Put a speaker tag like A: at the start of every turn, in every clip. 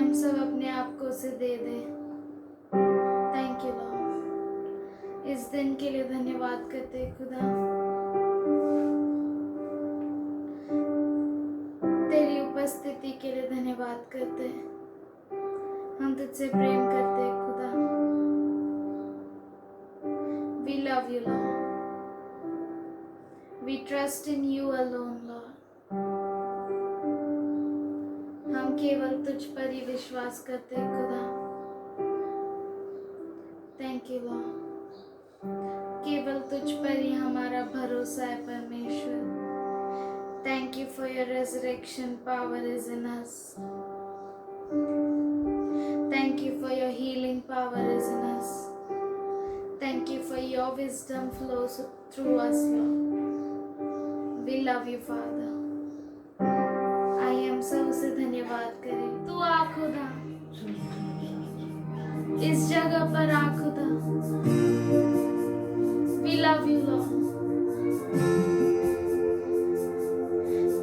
A: हम सब अपने आप को उसे दे दें। थैंक यू लॉर्ड, इस दिन के लिए धन्यवाद करते हैं खुदा। तेरी उपस्थिति के लिए धन्यवाद करते हैं। हम तुझसे प्रेम करते हैं खुदा। We love you, Lord. We trust in you alone, Lord. हम केवल तुझ पर ही विश्वास करते हैं खुदा। थैंक यू लॉर्ड, केवल तुझ पर ही हमारा भरोसा है परमेश्वर। Thank you for your resurrection power is in us. Thank you for your healing power is in us. Thank you for your wisdom flows through us, Lord. We love you, Father. आइए हम सब उसे धन्यवाद करें। तू आ खुदा, इस जगह पर आ खुदा। We love you, Lord.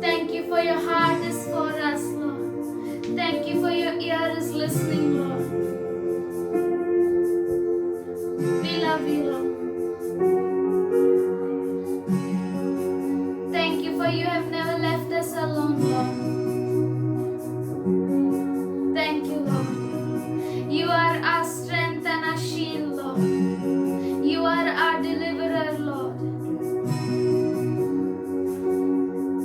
A: Thank you for your heart is for us, Lord. Thank you for your ear is listening, Lord. We love you, Lord. Thank you for you have never left us alone, Lord. Thank you, Lord. You are our strength and our shield, Lord. You are our deliverer, Lord.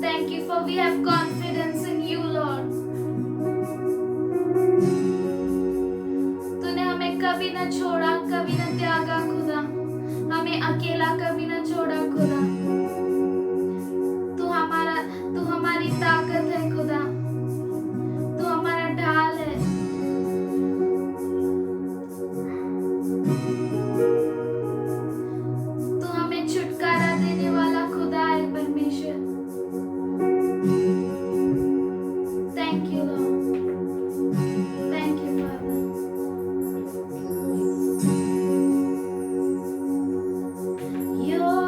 A: Thank you for we have confidence in you, Lord. तूने हमें कभी न छोड़ा, कभी न त्यागा खुदा। हमें अकेला कभी न छोड़ा खुदा। तू हमारी ताकत है खुदा। तू हमारा ढाल है। तू हमें छुटकारा देने वाला खुदा है परमेश्वर। Thank you Lord, thank you father. Your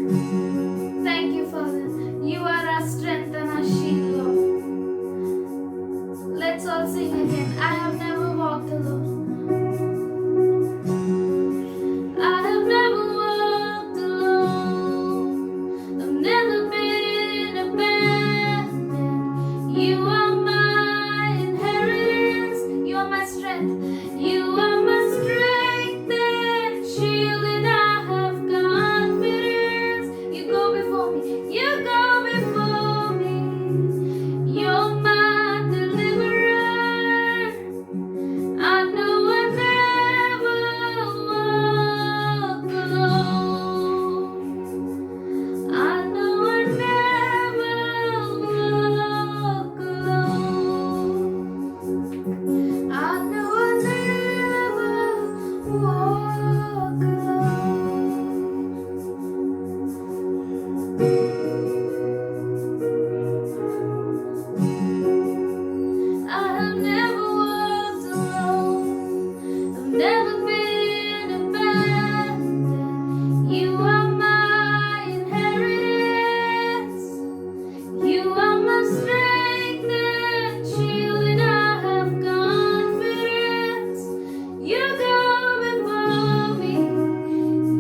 A: Thank you, Father. You are our strength and our shield, Lord. Let's all sing again. I have never walked alone. I have never walked alone. I've never been abandoned. You are my inheritance. You are my strength. You are my strength and shield, and I have confidence. You go before me. You go before me. You're my deliverer. I know I never walk alone. I know I never walk alone. I know I never walk alone. I have never walked alone. I've never been abandoned. You are my inheritance. You are my strength and shield, and I have confidence. You go before me.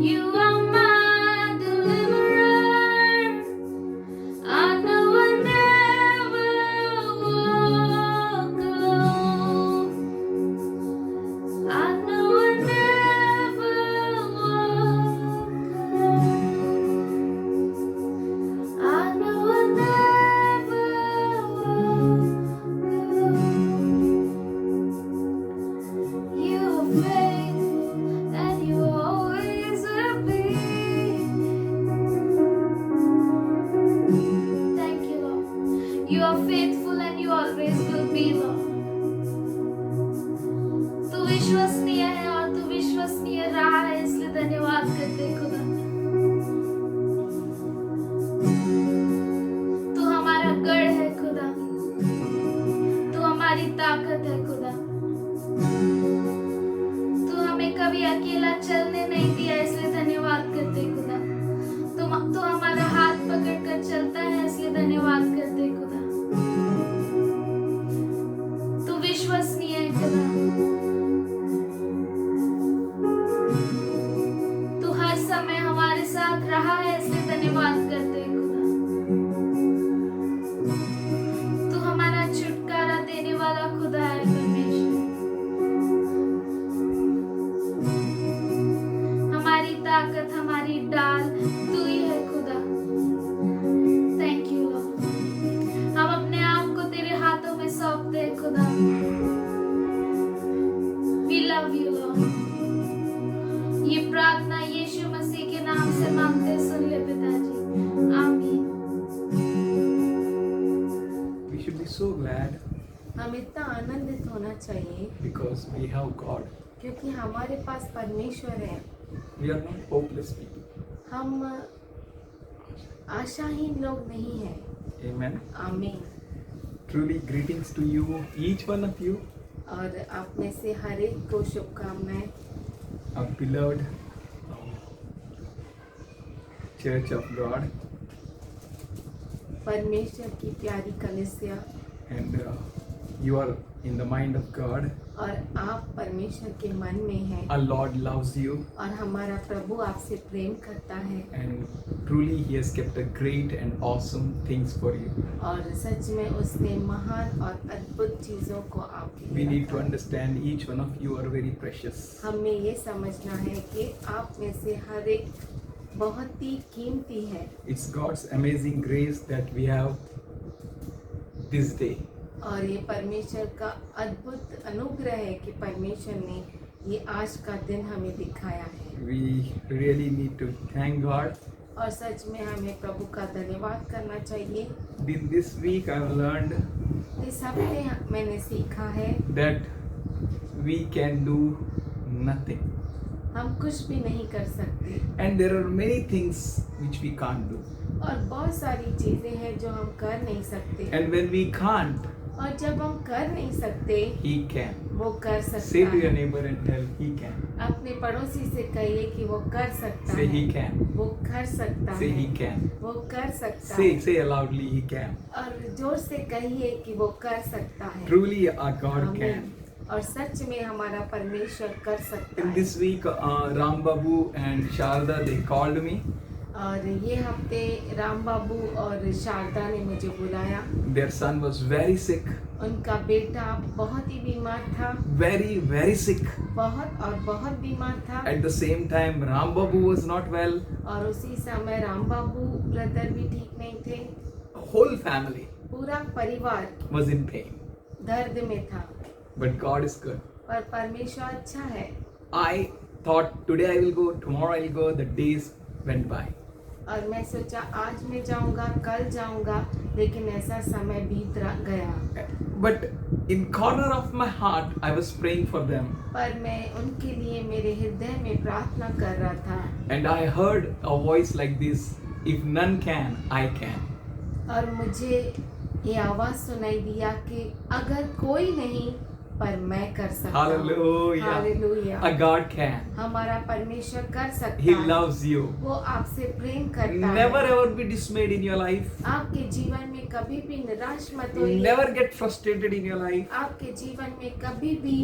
A: You are my deliverer. I know I never walk alone. I know I never walk alone. I know I never walk alone. You are faithful and you always will be. Thank you, Lord. You are faithful and you always will be, Lord. तू विश्वसनीय है और तू विश्वसनीय रहा है, इसलिए धन्यवाद करते हैं खुदा। तू हमारा गढ़ है खुदा, तू हमारी ताकत है खुदा। तू हमें कभी अकेला चलने नहीं दिया, इसलिए धन्यवाद करते हैं खुदा। तू हमारा हाथ पकड़ कर चलता है, इसलिए धन्यवाद करते हैं खुदा। तू विश्वसनीय है खुदा। तू हर समय हमारे साथ रहा है, इसलिए धन्यवाद करते हैं खुदा। तू हमारा छुटकारा देने वाला खुदा है परमेश्वर। हमारी ताकत, हमारी डाल तू ही है खुदा। Thank you Lord. हम अपने आप को तेरे हाथों में सौंपते हैं खुदा। We love you Lord। ये प्रार्थना यीशु मसीह के नाम से मांगते सुन ले पिताजी, आमीन।
B: We should be so glad
C: हम इतना आनंदित होना चाहिए
B: because we have God.
C: क्योंकि हमारे पास परमेश्वर है।
B: We are not hopeless people.
C: हम आशाहीन लोग नहीं हैं।
B: Amen.
C: आमीन।
B: Truly greetings to you, each one of you,
C: और आप में से हर एक को शुभकामनाएं।
B: our beloved Church of God,
C: परमेश्वर की प्यारी कलीसिया,
B: and you are in the mind of God.
C: और आप परमेश्वर के मन में हैं,
B: Our Lord loves you,
C: और हमारा प्रभु आपसे प्रेम करता है,
B: and truly He has kept a great and awesome things for you.
C: और सच में उसने महान और अद्भुत चीजों को आपके
B: We
C: लिए
B: need to
C: रखा है।
B: understand each one of you are very precious.
C: हमें ये समझना है कि आप में से हर एक बहुत ही कीमती है,
B: It's God's amazing grace that we have this day.
C: और ये परमेश्वर का अद्भुत अनुग्रह है कि परमेश्वर ने ये आज का दिन हमें दिखाया है।
B: We really need to thank God.
C: और सच में हमें प्रभु का धन्यवाद करना चाहिए।
B: This week I have learned
C: इस हफ्ते मैंने सीखा है
B: that we can do nothing.
C: हम कुछ भी नहीं कर सकते,
B: And there are many things which we can't do.
C: और बहुत सारी चीजें हैं जो हम कर नहीं सकते,
B: And when we can't,
C: और जब हम कर नहीं सकते
B: He can.
C: वो कर
B: Say
C: सकता
B: to your
C: है।
B: neighbor and tell, He can.
C: अपने पड़ोसी से कहिए कि वो कर सकता
B: Say,
C: है।
B: He can.
C: वो कर सकता
B: Say,
C: है।
B: He can.
C: वो कर सकता
B: Say,
C: है।
B: say loudly, He can.
C: और जोर से कहिए कि वो कर सकता है।
B: Truly, our God
C: आमीन।
B: can.
C: और सच में हमारा परमेश्वर कर सकता
B: In
C: है।
B: this week, Ram Babu and Sharda, they called me.
C: और ये हफ्ते राम बाबू और शारदा ने मुझे बुलाया।
B: Their son was very sick.
C: उनका बेटा बहुत ही बीमार था,
B: Very, very sick.
C: बहुत बीमार था।
B: At the same time, Ram Babu was not well.
C: और उसी समय राम बाबू ब्रदर भी ठीक नहीं थे।
B: The whole family
C: पूरा परिवार
B: was in pain.
C: दर्द में था।
B: But God is good.
C: पर परमेश्वर अच्छा है।
B: I thought today I will go, tomorrow I will go. The days went by.
C: और मैं सोचा आज मैं जाऊंगा, कल जाऊंगा, लेकिन ऐसा समय बीत गया।
B: But in corner of my heart, I was praying for them.
C: पर मैं उनके लिए मेरे हृदय में प्रार्थना कर रहा था।
B: And I heard a voice like this, if none can, I can.
C: और मुझे ये आवाज सुनाई दिया कि अगर कोई नहीं पर मैं कर सकता हूँ।
B: Hallelujah.
C: Hallelujah.
B: A God can.
C: हमारा परमेश्वर कर सकता
B: He
C: है।
B: loves you.
C: वो आपसे प्रेम करता
B: Never
C: है।
B: ever be dismayed in your life.
C: आपके जीवन में कभी भी निराश मत होइए।
B: Never get frustrated in your life.
C: आपके जीवन में कभी भी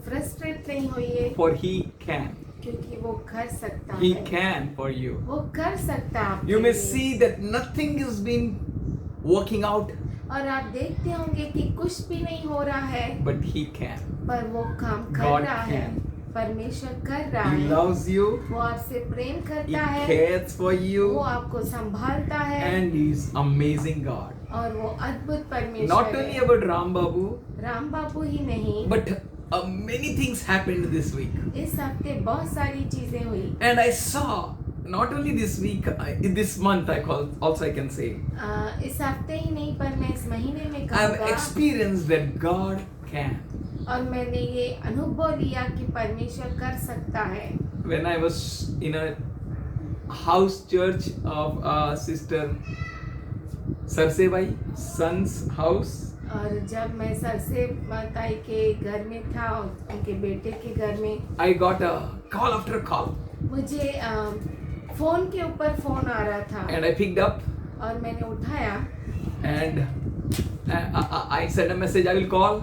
C: फ्रस्ट्रेट नहीं होइए,
B: For He can.
C: क्योंकि वो कर सकता
B: He
C: है।
B: can for you.
C: वो कर सकता है आपके
B: You may
C: लिए।
B: see that nothing has been working out,
C: और आप देखते होंगे कि कुछ भी नहीं हो रहा है,
B: but He can.
C: पर वो काम कर
B: God
C: रहा है।
B: can.
C: परमेश्वर कर रहा
B: He
C: है।
B: loves you.
C: वो आपसे प्रेम
B: He
C: करता है।
B: cares for
C: वो
B: you.
C: आपको संभालता है।
B: And He is amazing God.
C: और वो अद्भुत परमेश्वर
B: Not only
C: है।
B: about Ram Babu,
C: राम बाबू ही नहीं,
B: but many things happened this week.
C: इस हफ्ते बहुत सारी चीजें हुई।
B: And I saw, not only this week, in this month also I can say,
C: इस हफ्ते ही नहीं पर मैं इस महीने में
B: I have
C: कहूँगा,
B: experienced that God can.
C: और मैंने ये अनुभव लिया कि परमेश्वर कर सकता है।
B: When I was in a house church of Sister Sarsebai, son's house,
C: और जब मैं सरसे माताई के घर में था, उनके बेटे के घर में,
B: I got a call after a call.
C: मुझे फोन के ऊपर फोन आ रहा था।
B: And I picked up
C: और मैंने उठाया
B: and I sent a message, I will call.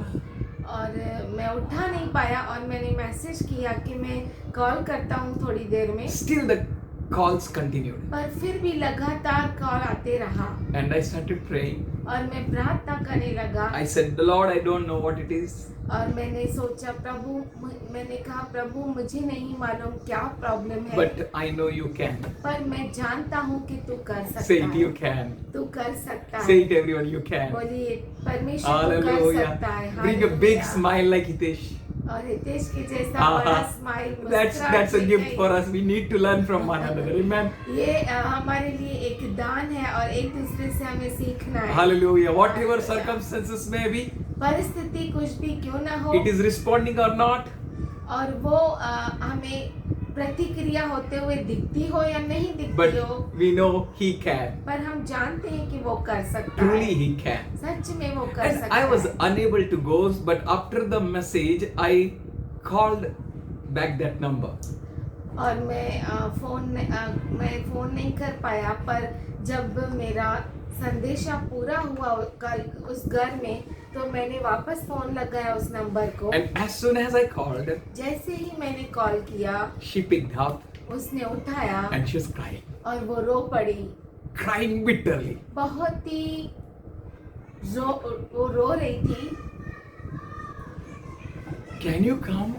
C: और मैं उठा नहीं पाया और मैंने मैसेज किया कि मैं कॉल करता हूँ थोड़ी देर में।
B: Still the calls continued.
C: पर फिर भी लगातार कॉल आते रहा
B: And I started praying.
C: और मैं प्रार्थना करने लगा।
B: I said, the Lord, I don't know what it is.
C: और मैंने सोचा मैंने कहा प्रभु मुझे नहीं मालूम क्या प्रॉब्लम है,
B: But I know you can.
C: पर मैं जानता हूँ कि तू कर सकता
B: Say it,
C: है।
B: you can.
C: तू कर सकता
B: Say
C: है।
B: it, everyone, you can.
C: बोलिए परमेश्वर तू कर
B: Hallelujah.
C: सकता है।
B: Bring a big
C: hallelujah.
B: smile like Hitesh.
C: और हितेश के जैसा बड़ा smile
B: That's a gift for us. We need to learn from one another. Amen.
C: ये हमारे लिए एक दान है और एक दूसरे से हमें सीखना है।
B: Hallelujah. Whatever circumstances may be,
C: परिस्थिति कुछ भी क्यों ना हो,
B: it is responding or not,
C: और वो हमें प्रतिक्रिया होते हुए दिखती हो या नहीं
B: but
C: दिखती हो,
B: we know He can.
C: पर हम जानते हैं कि वो कर सकता
B: Truly
C: है।
B: He can.
C: सच में वो कर
B: And
C: सकता
B: I was
C: है।
B: unable to go, but after the message, I called back that number.
C: और मैं फोन नहीं कर पाया, पर जब मेरा संदेशा पूरा हुआ कल उस घर में, तो मैंने वापस फोन लगाया उस नंबर को।
B: And as soon as I called,
C: जैसे ही मैंने कॉल किया,
B: she picked up
C: उसने उठाया
B: and she was crying,
C: और वो रो पड़ी।
B: crying bitterly.
C: बहुत ही वो रो रही थी।
B: Can you come?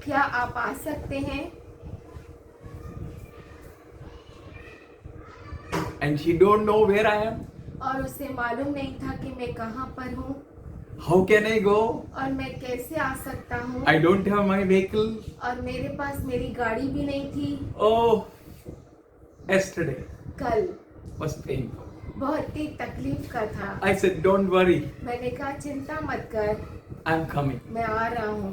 C: क्या आप आ सकते हैं?
B: And she don't know where I am.
C: और उसे मालूम नहीं था कि मैं कहाँ पर हूँ
B: How can I go?
C: और मैं कैसे आ सकता हूँ।
B: I don't have my vehicle.
C: और मेरे पास मेरी गाड़ी भी नहीं थी।
B: Oh, yesterday
C: कल
B: was painful.
C: बहुत ही तकलीफ का था।
B: I said, don't worry,
C: मैंने कहा चिंता मत कर,
B: I'm coming.
C: मैं आ रहा हूँ।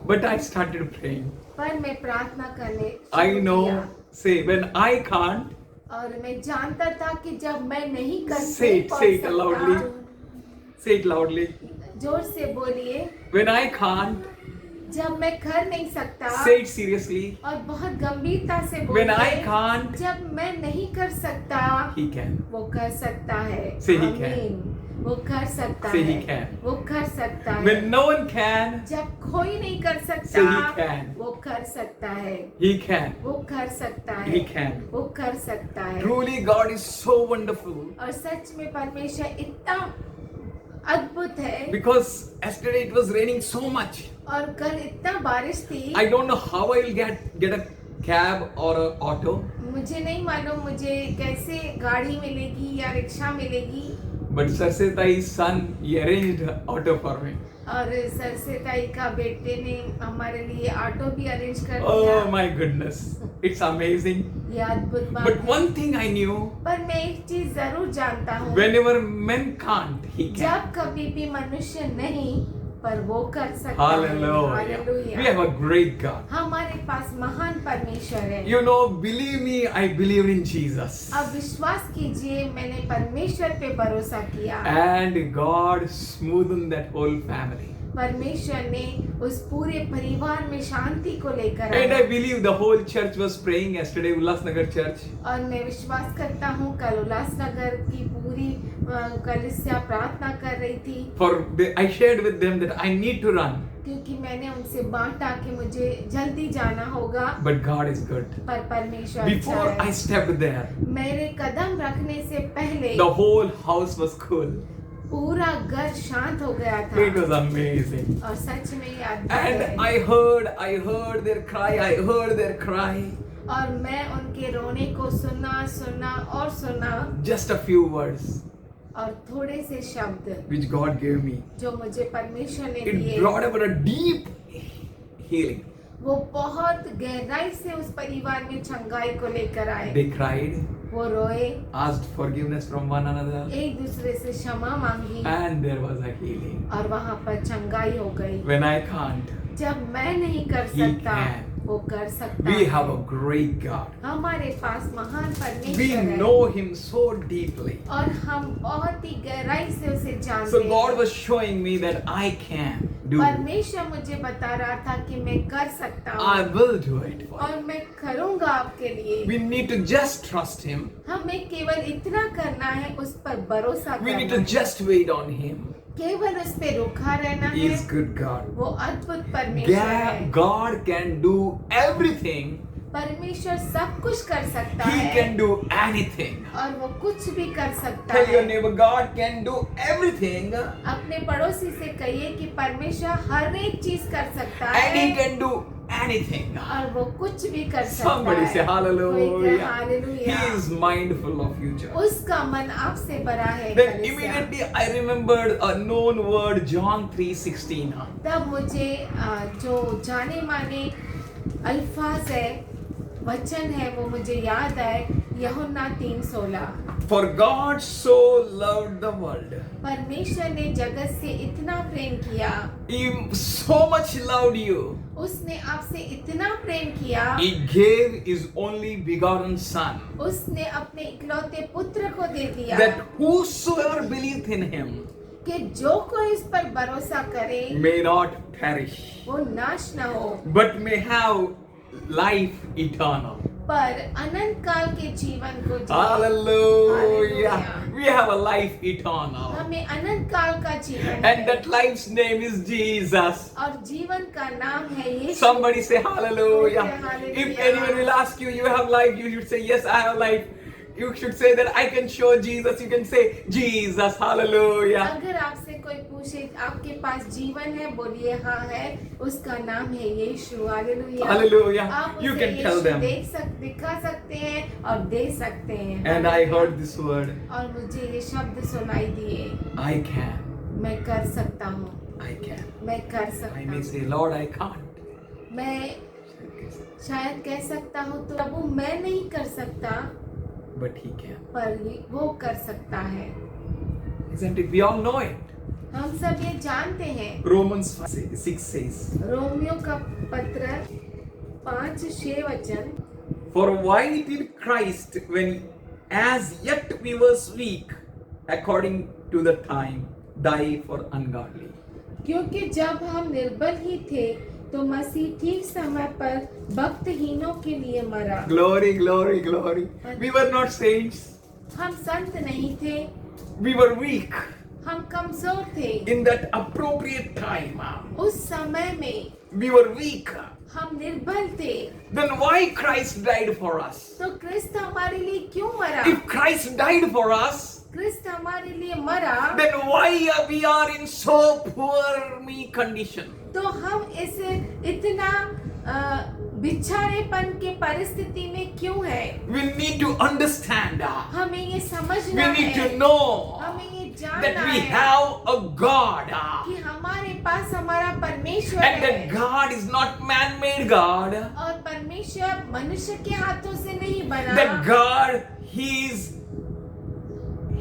B: But I started praying.
C: पर मैं प्रार्थना करने
B: I
C: शुरू
B: know,
C: किया।
B: say, when I can't,
C: और मैं जानता था कि जब मैं नहीं कर
B: Say it
C: पहुंच
B: loudly.
C: सकता,
B: say it loudly.
C: जोर से बोलिए,
B: when I can't,
C: जब मैं कर नहीं सकता,
B: say it seriously,
C: और बहुत गंभीरता से
B: when I
C: बोलिए,
B: can't,
C: जब मैं नहीं कर सकता,
B: He can.
C: वो कर सकता है।
B: Say he can.
C: आमीन। वो कर सकता
B: Say
C: है।
B: he can.
C: वो कर सकता है।
B: When no one can,
C: जब कोई नहीं कर सकता,
B: Say he can.
C: वो कर सकता है।
B: He can.
C: वो कर सकता है।
B: He can.
C: वो कर सकता है।
B: Truly, God is so wonderful.
C: और सच में परमेश्वर इतना अद्भुत है।
B: Because yesterday it was raining so much.
C: और कल इतना बारिश थी।
B: I don't know how I will get a cab or a auto.
C: मुझे नहीं मालूम मुझे कैसे गाड़ी मिलेगी या रिक्शा मिलेगी।
B: But Sarsetai's son, he arranged auto for me.
C: और सरसेताई का बेटे ने हमारे लिए ऑटो भी अरेंज कर दिया।
B: Oh my goodness. It's amazing.
C: ये अद्भुत बात
B: But
C: है।
B: one thing I knew,
C: पर मैं एक चीज जरूर जानता हूँ,
B: whenever men can't, he can.
C: जब कभी भी मनुष्य नहीं पर वो कर सकता है।
B: Hallelujah.
C: Hallelujah.
B: We have a great God.
C: हमारे पास महान परमेश्वर है।
B: You know, believe me, I believe in Jesus.
C: अब विश्वास कीजिए, मैंने परमेश्वर पे भरोसा किया।
B: And God smoothened that whole family.
C: परमेश्वर ने उस पूरे परिवार में शांति को लेकर
B: And I
C: आया।
B: believe the whole church was praying yesterday, Ullasnagar Church.
C: और मैं विश्वास करता हूँ कल उल्लासनगर की पूरी कलीसिया प्रार्थना कर रही थी।
B: I shared with them that I need to run.
C: क्योंकि मैंने उनसे बांटा कि मुझे जल्दी जाना होगा।
B: But God is good.
C: पर परमेश्वर अच्छा
B: Before I
C: है।
B: stepped there,
C: मेरे कदम रखने से पहले
B: the whole house was cool.
C: पूरा घर शांत हो गया था।
B: It was amazing.
C: और सच में ये अद्भुत
B: And
C: है।
B: I heard their cry, I heard their cry.
C: और मैं उनके रोने को सुना और सुना।
B: Just a few words
C: और थोड़े से शब्द
B: which God gave me.
C: जो मुझे परमेश्वर ने
B: It
C: दिए,
B: brought about a deep healing.
C: वो बहुत गहराई से उस परिवार में चंगाई को लेकर आए।
B: They cried,
C: वो रोए,
B: asked forgiveness from one another,
C: एक दूसरे से क्षमा मांगी,
B: and there was a healing.
C: और वहाँ पर चंगाई हो गई।
B: When I can't,
C: जब मैं नहीं कर
B: He
C: सकता,
B: can.
C: वो कर सकता
B: we
C: है।
B: have a great God.
C: हमारे पास महान
B: We
C: परमेश्वर है
B: know Him so deeply.
C: और हम बहुत ही गहराई से उसे जानते
B: So God
C: हैं।
B: was showing me that I can do.
C: परमेश्वर मुझे बता रहा था कि मैं कर सकता
B: I
C: हूँ
B: will do it for
C: और
B: you.
C: मैं करूँगा आपके लिए।
B: We need to just trust Him.
C: हमें केवल इतना करना है, उस पर भरोसा
B: We need
C: करना
B: to
C: है,
B: just wait on Him.
C: केवल उस पे रुका रहना
B: He
C: है।
B: is good God.
C: वो अद्भुत परमेश्वर है।
B: God can do everything.
C: परमेश्वर सब कुछ कर सकता
B: He
C: है
B: can do anything.
C: और वो कुछ भी कर सकता
B: Tell your
C: है।
B: neighbor, God can do everything.
C: अपने पड़ोसी से कहिए कि परमेश्वर हर एक चीज कर सकता
B: And He
C: है
B: can do anything.
C: और वो कुछ भी कर सकता
B: Somebody
C: है।
B: say hallelujah.
C: Hallelujah.
B: He is mindful of you, church.
C: उसका मन आपसे बड़ा है।
B: Then
C: कलीसिया।
B: immediately I remembered a known word, John 3:16.
C: तब मुझे जो जाने माने अल्फाज है, वचन है, वो मुझे याद आए। यूहन्ना 3:16।
B: For God so loved the world.
C: परमेश्वर ने जगत से इतना प्रेम किया,
B: He so much loved you.
C: उसने आपसे इतना प्रेम किया,
B: He gave His only begotten Son,
C: उसने अपने इकलौते पुत्र को दे दिया
B: that whosoever believeth in Him
C: कि जो कोई इस पर भरोसा करे
B: may not perish,
C: वो नाश न हो
B: but may have life eternal.
C: पर अनंत काल के जीवन को जिए।
B: Hallelujah.
C: Hallelujah.
B: We have a life eternal.
C: हमें अनंत काल का जीवन
B: And
C: है
B: that life's name is Jesus.
C: और जीवन का नाम है यीशु।
B: Somebody say hallelujah.
C: Hallelujah.
B: If anyone will ask you, you have life, you should say, yes, I have life. You should say that I can show Jesus. You can say, Jesus, hallelujah.
C: अगर आपसे कोई पूछे आपके पास जीवन है, बोलिए हाँ है। उसका नाम है यीशु। हालेलुया।
B: Hallelujah.
C: आप
B: You
C: उसे
B: can tell
C: यीशु
B: them.
C: दिखा सकते हैं और दे सकते हैं।
B: And I heard this word,
C: और मुझे ये शब्द सुनाई दिए,
B: I can.
C: मैं कर सकता हूँ,
B: I can.
C: मैं कर
B: I
C: सकता
B: may
C: हूँ।
B: say, Lord, I can't.
C: मैं शायद कह सकता हूँ तो प्रभु मैं नहीं कर सकता,
B: But He can.
C: पर वो कर सकता है।
B: Isn't it? We all know it.
C: हम सब ये जानते हैं।
B: Romans 6 says,
C: रोमियो का पत्र 5:6 वचन।
B: For why did Christ, when as yet we were weak, according to the time, die for ungodly?
C: क्योंकि जब हम निर्बल ही थे तो मसीह ठीक समय पर भक्तहीनों के लिए मरा।
B: Glory, glory, glory. We were not saints.
C: हम संत नहीं थे,
B: We were weak
C: हम कमजोर थे।
B: in that appropriate time.
C: उस समय में
B: We were weak.
C: हम निर्बल थे।
B: Then why Christ died for us?
C: तो क्रिस्त हमारे लिए क्यों मरा?
B: If Christ died for us,
C: क्रिस्त हमारे लिए मरा,
B: then why we are in so poor me condition?
C: तो हम इस इतना बिछाड़ेपन के परिस्थिति में क्यों है?
B: We need to understand.
C: हमें ये
B: We
C: समझना
B: need
C: है,
B: to know
C: हमें ये
B: that
C: जानना
B: we
C: है
B: have a God.
C: कि हमारे पास हमारा परमेश्वर
B: And that
C: है
B: God is not man-made God.
C: और परमेश्वर मनुष्य के हाथों से नहीं बना।
B: That God, He is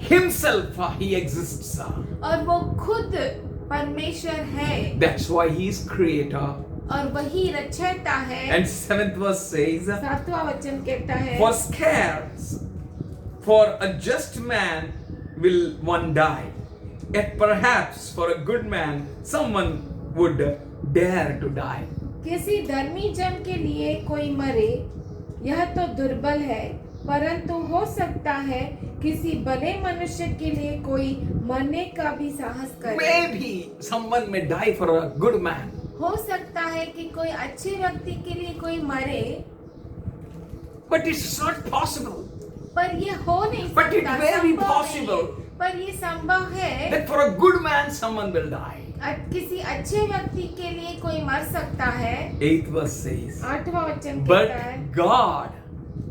B: Himself, He exists.
C: और वो खुद परमेश्वर है
B: That's why He is creator.
C: और वही रचयिता है।
B: And 7th verse says,
C: 7वां वचन कहता है,
B: for scarce for a just man will one die, yet perhaps for a good man someone would dare to die.
C: किसी धर्मी जन के लिए कोई मरे यह तो दुर्बल है, परंतु हो सकता है किसी भले मनुष्य के लिए कोई मरने का भी साहस करे।
B: Maybe someone may die for a good man.
C: हो सकता है कि कोई अच्छे व्यक्ति के लिए कोई मरे,
B: But it's not possible
C: पर ये हो नहीं
B: But it
C: सकता,
B: may be
C: संभव
B: possible.
C: नहीं। पर ये संभव है
B: that for a good man someone will die.
C: किसी अच्छे व्यक्ति के लिए कोई मर सकता है।
B: 8th verse says,
C: 8वां वचन कहता है,
B: but God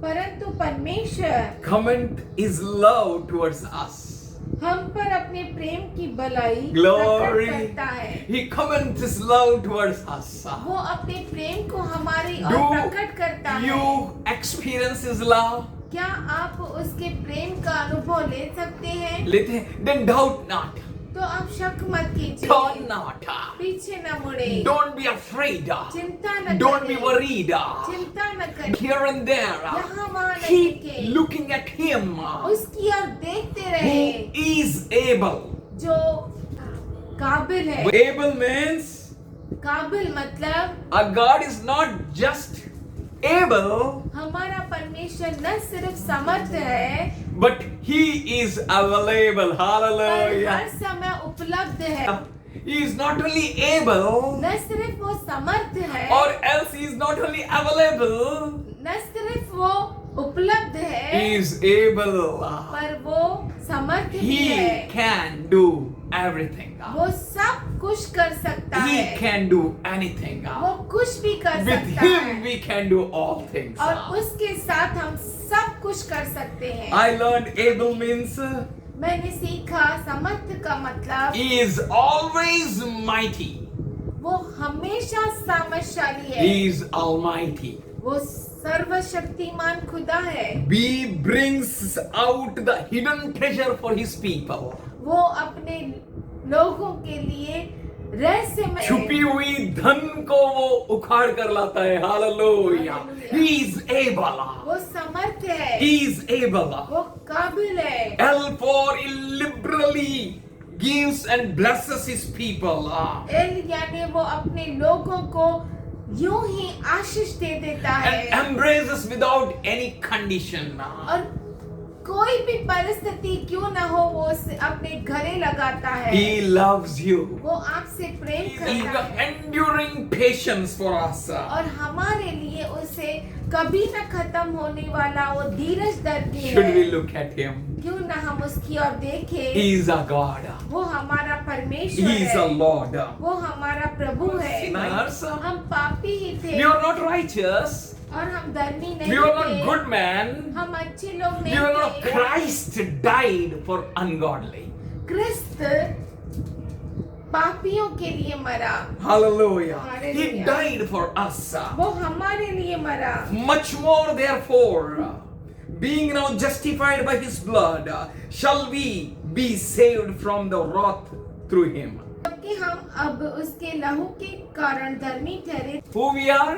C: परंतु परमेश्वर
B: commend His love towards us.
C: हम पर अपने प्रेम की भलाई
B: Glory.
C: प्रकट करता है।
B: He commends His love towards us.
C: वो अपने प्रेम को हमारी ओर
B: Do
C: प्रकट करता है।
B: you experience His love?
C: क्या आप उसके प्रेम का अनुभव ले सकते हैं?
B: लेते हैं? Then doubt not.
C: तो आप शक मत कीजिए,
B: Doubt not.
C: पीछे न मुड़े,
B: Don't be afraid.
C: चिंता न
B: Don't be
C: करें,
B: worried.
C: चिंता न करें,
B: Here and there.
C: यहाँ वहाँ न
B: Keep
C: देखें,
B: looking at Him
C: उसकी ओर देखते
B: who
C: रहे
B: is able.
C: जो काबिल है।
B: Able means
C: काबिल मतलब
B: our God is not just able,
C: हमारा परमेश्वर न सिर्फ समर्थ है,
B: but He is available.
C: पर
B: Hallelujah.
C: हर समय उपलब्ध है।
B: He is not only able,
C: न सिर्फ वो समर्थ है,
B: or else He is not only available,
C: न सिर्फ वो उपलब्ध है,
B: He is able.
C: पर वो समर्थ भी
B: He
C: है।
B: can do everything.
C: वो सब कुछ कर सकता
B: He
C: है,
B: can do anything.
C: वो कुछ भी कर
B: With
C: सकता
B: Him
C: है
B: we can do all things.
C: और उसके साथ हम सब कुछ कर सकते हैं।
B: I learned able means
C: मैंने सीखा समर्थ का मतलब
B: He is always mighty.
C: वो हमेशा सामर्थशाली है,
B: He is almighty.
C: वो सर्वशक्तिमान खुदा है।
B: He brings out the hidden treasure for His people.
C: वो अपने लोगों के लिए रहस्यमय
B: छुपी हुई धन को वो उखाड़ कर लाता है. Hallelujah.
C: Hallelujah.
B: He is able.
C: वो समर्थ है,
B: He is able.
C: वो काबिल है।
B: L for liberally gives and blesses His people.
C: L यानी वो अपने लोगों को यूं ही आशीष दे देता है
B: And embraces without any condition.
C: और कोई भी परिस्थिति क्यों न हो वो उसे अपने घरे लगाता है।
B: He loves you.
C: वो आपसे प्रेम
B: He is
C: करता है
B: enduring patience for us.
C: और हमारे लिए उसे कभी न खत्म होने वाला वो धीरज धरती
B: Should we
C: है।
B: look at Him?
C: क्यों न हम उसकी ओर देखें।
B: He is our God.
C: वो हमारा परमेश्वर
B: He is
C: है,
B: our Lord.
C: वो हमारा प्रभु है।
B: Sinners,
C: हम पापी ही थे
B: we are not righteous.
C: और हम धर्मी नहीं
B: We are not
C: थे,
B: good men.
C: हम अच्छे लोग
B: We
C: नहीं
B: are not.
C: थे।
B: Christ died for ungodly.
C: क्रिस्त पापियों के लिए मरा,
B: Hallelujah. He
C: Hallelujah.
B: died for us.
C: वो हमारे लिए मरा।
B: Much more therefore, being now justified by His blood, shall we be saved from the wrath through Him.
C: जबकि हम अब उसके लहू के कारण धर्मी ठहरे,
B: Who we are?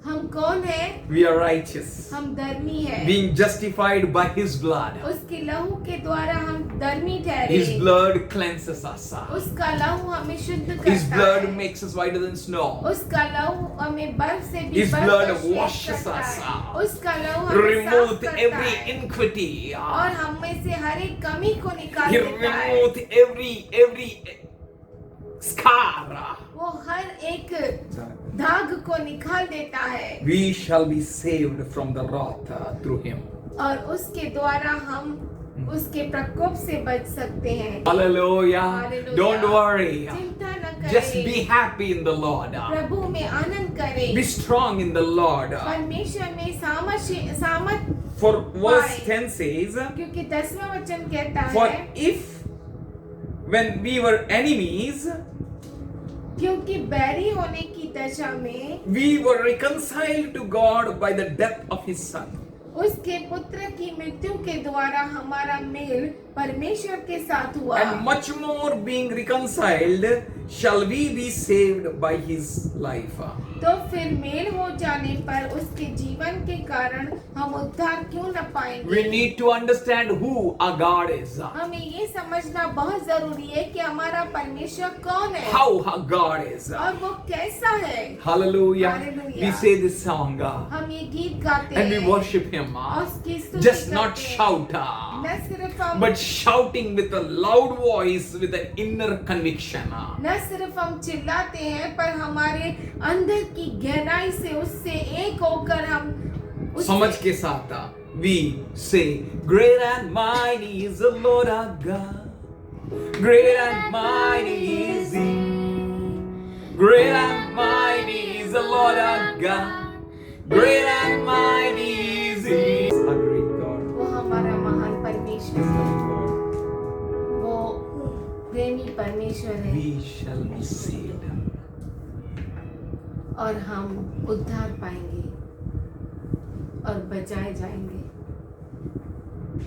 C: हम कौन है?
B: We are righteous,
C: हम धर्मी है।
B: being justified by His blood.
C: उसके लहू के द्वारा हम धर्मी ठहरे।
B: His blood cleanses us.
C: उसका लहू हमें शुद्ध करता
B: His blood
C: है।
B: makes us whiter than snow.
C: उसका लहू हमें बर्फ से भी
B: His
C: बर्फ
B: blood
C: का शेष
B: washes
C: करता
B: us.
C: है। उसका लहू हमें
B: Remove
C: साफ करता
B: every
C: है
B: iniquity.
C: और हम में से हर एक कमी को निकाल
B: He
C: देता है।
B: removed every scar.
C: वो हर एक दाग को निकाल देता है
B: We shall be saved from the wrath through Him.
C: और उसके द्वारा हम उसके प्रकोप से बच सकते हैं।
B: Hallelujah.
C: Hallelujah.
B: Don't worry.
C: चिंता न
B: Just
C: करें,
B: be happy in the Lord.
C: प्रभु में आनंद करें,
B: Be strong in the Lord.
C: परमेश्वर में सामर्थ,
B: For verse
C: Why?
B: 10 says,
C: क्योंकि 10वां वचन कहता
B: For
C: है
B: if when we were enemies,
C: क्योंकि बैरी होने की दशा में
B: we were reconciled to God by the death of His Son.
C: उसके पुत्र की मृत्यु के द्वारा हमारा मेल परमेश्वर के साथ हुआ।
B: And much more being reconciled, shall we be saved by His life.
C: तो फिर मेल हो जाने पर उसके जीवन के कारण हम उद्धार क्यों न पाएंगे?
B: We need to understand who our God is.
C: हमें ये समझना बहुत जरूरी है कि हमारा परमेश्वर कौन है
B: How our God is.
C: और वो कैसा है।
B: Hallelujah.
C: Hallelujah.
B: We say this song
C: हम ये गीत गाते
B: and we
C: हैं
B: worship Him.
C: और उसकी स्तुति
B: Just not
C: करते हैं।
B: shout,
C: न सिर्फ हम
B: but shouting with a loud voice with an inner conviction.
C: न सिर्फ हम चिल्लाते हैं पर हमारे अंदर की गहराई से उससे एक होकर हम
B: समझ के साथ we say great and mighty is the Lord our God, great and mighty is He, great and mighty is the Lord our God, great and mighty is He. Our great God,
C: वो हमारा महान परमेश्वर है,
B: Lord,
C: वो प्रेमी परमेश्वर है
B: we shall be saved.
C: और हम उद्धार पाएंगे और बचाए जाएंगे।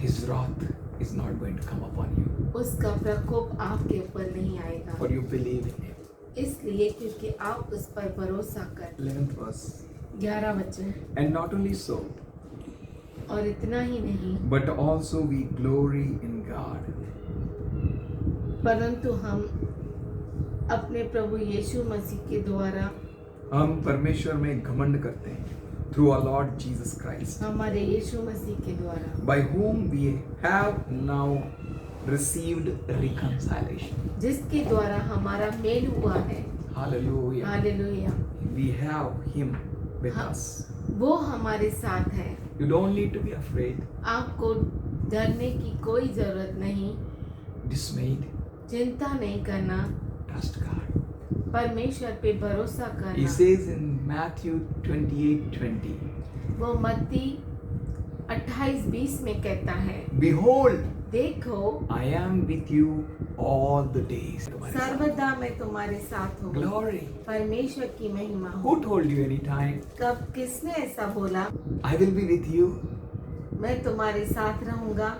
B: His wrath is not going to come upon you,
C: उसका प्रकोप आपके ऊपर नहीं आएगा,
B: for you believe in Him.
C: इसलिए क्योंकि आप उस पर भरोसा कर।
B: 11th verse.
C: 11 वचन।
B: And not only so,
C: और इतना ही नहीं
B: but also we glory in God.
C: परंतु हम अपने प्रभु यीशु मसीह के द्वारा
B: हम परमेश्वर में घमंड करते हैं through our Lord Jesus Christ,
C: हमारे यीशु मसीह के द्वारा
B: by whom we have now received reconciliation.
C: जिसके द्वारा हमारा मेल हुआ है।
B: Hallelujah.
C: Hallelujah.
B: We have Him with
C: हाँ।
B: us.
C: वो हमारे साथ है।
B: You don't need to be afraid,
C: आपको डरने की कोई जरूरत नहीं,
B: dismayed.
C: चिंता नहीं करना,
B: Trust God.
C: परमेश्वर पे भरोसा
B: He
C: करना।
B: says in Matthew 28:20,
C: वो मत्ती 28:20 में कहता है,
B: Behold,
C: देखो
B: I am with you all the days.
C: सर्वदा मैं तुम्हारे साथ हूँ।
B: Glory.
C: परमेश्वर की महिमा हो।
B: Who told you anytime?
C: कब किसने ऐसा बोला?
B: I will be with you.
C: मैं तुम्हारे साथ रहूंगा।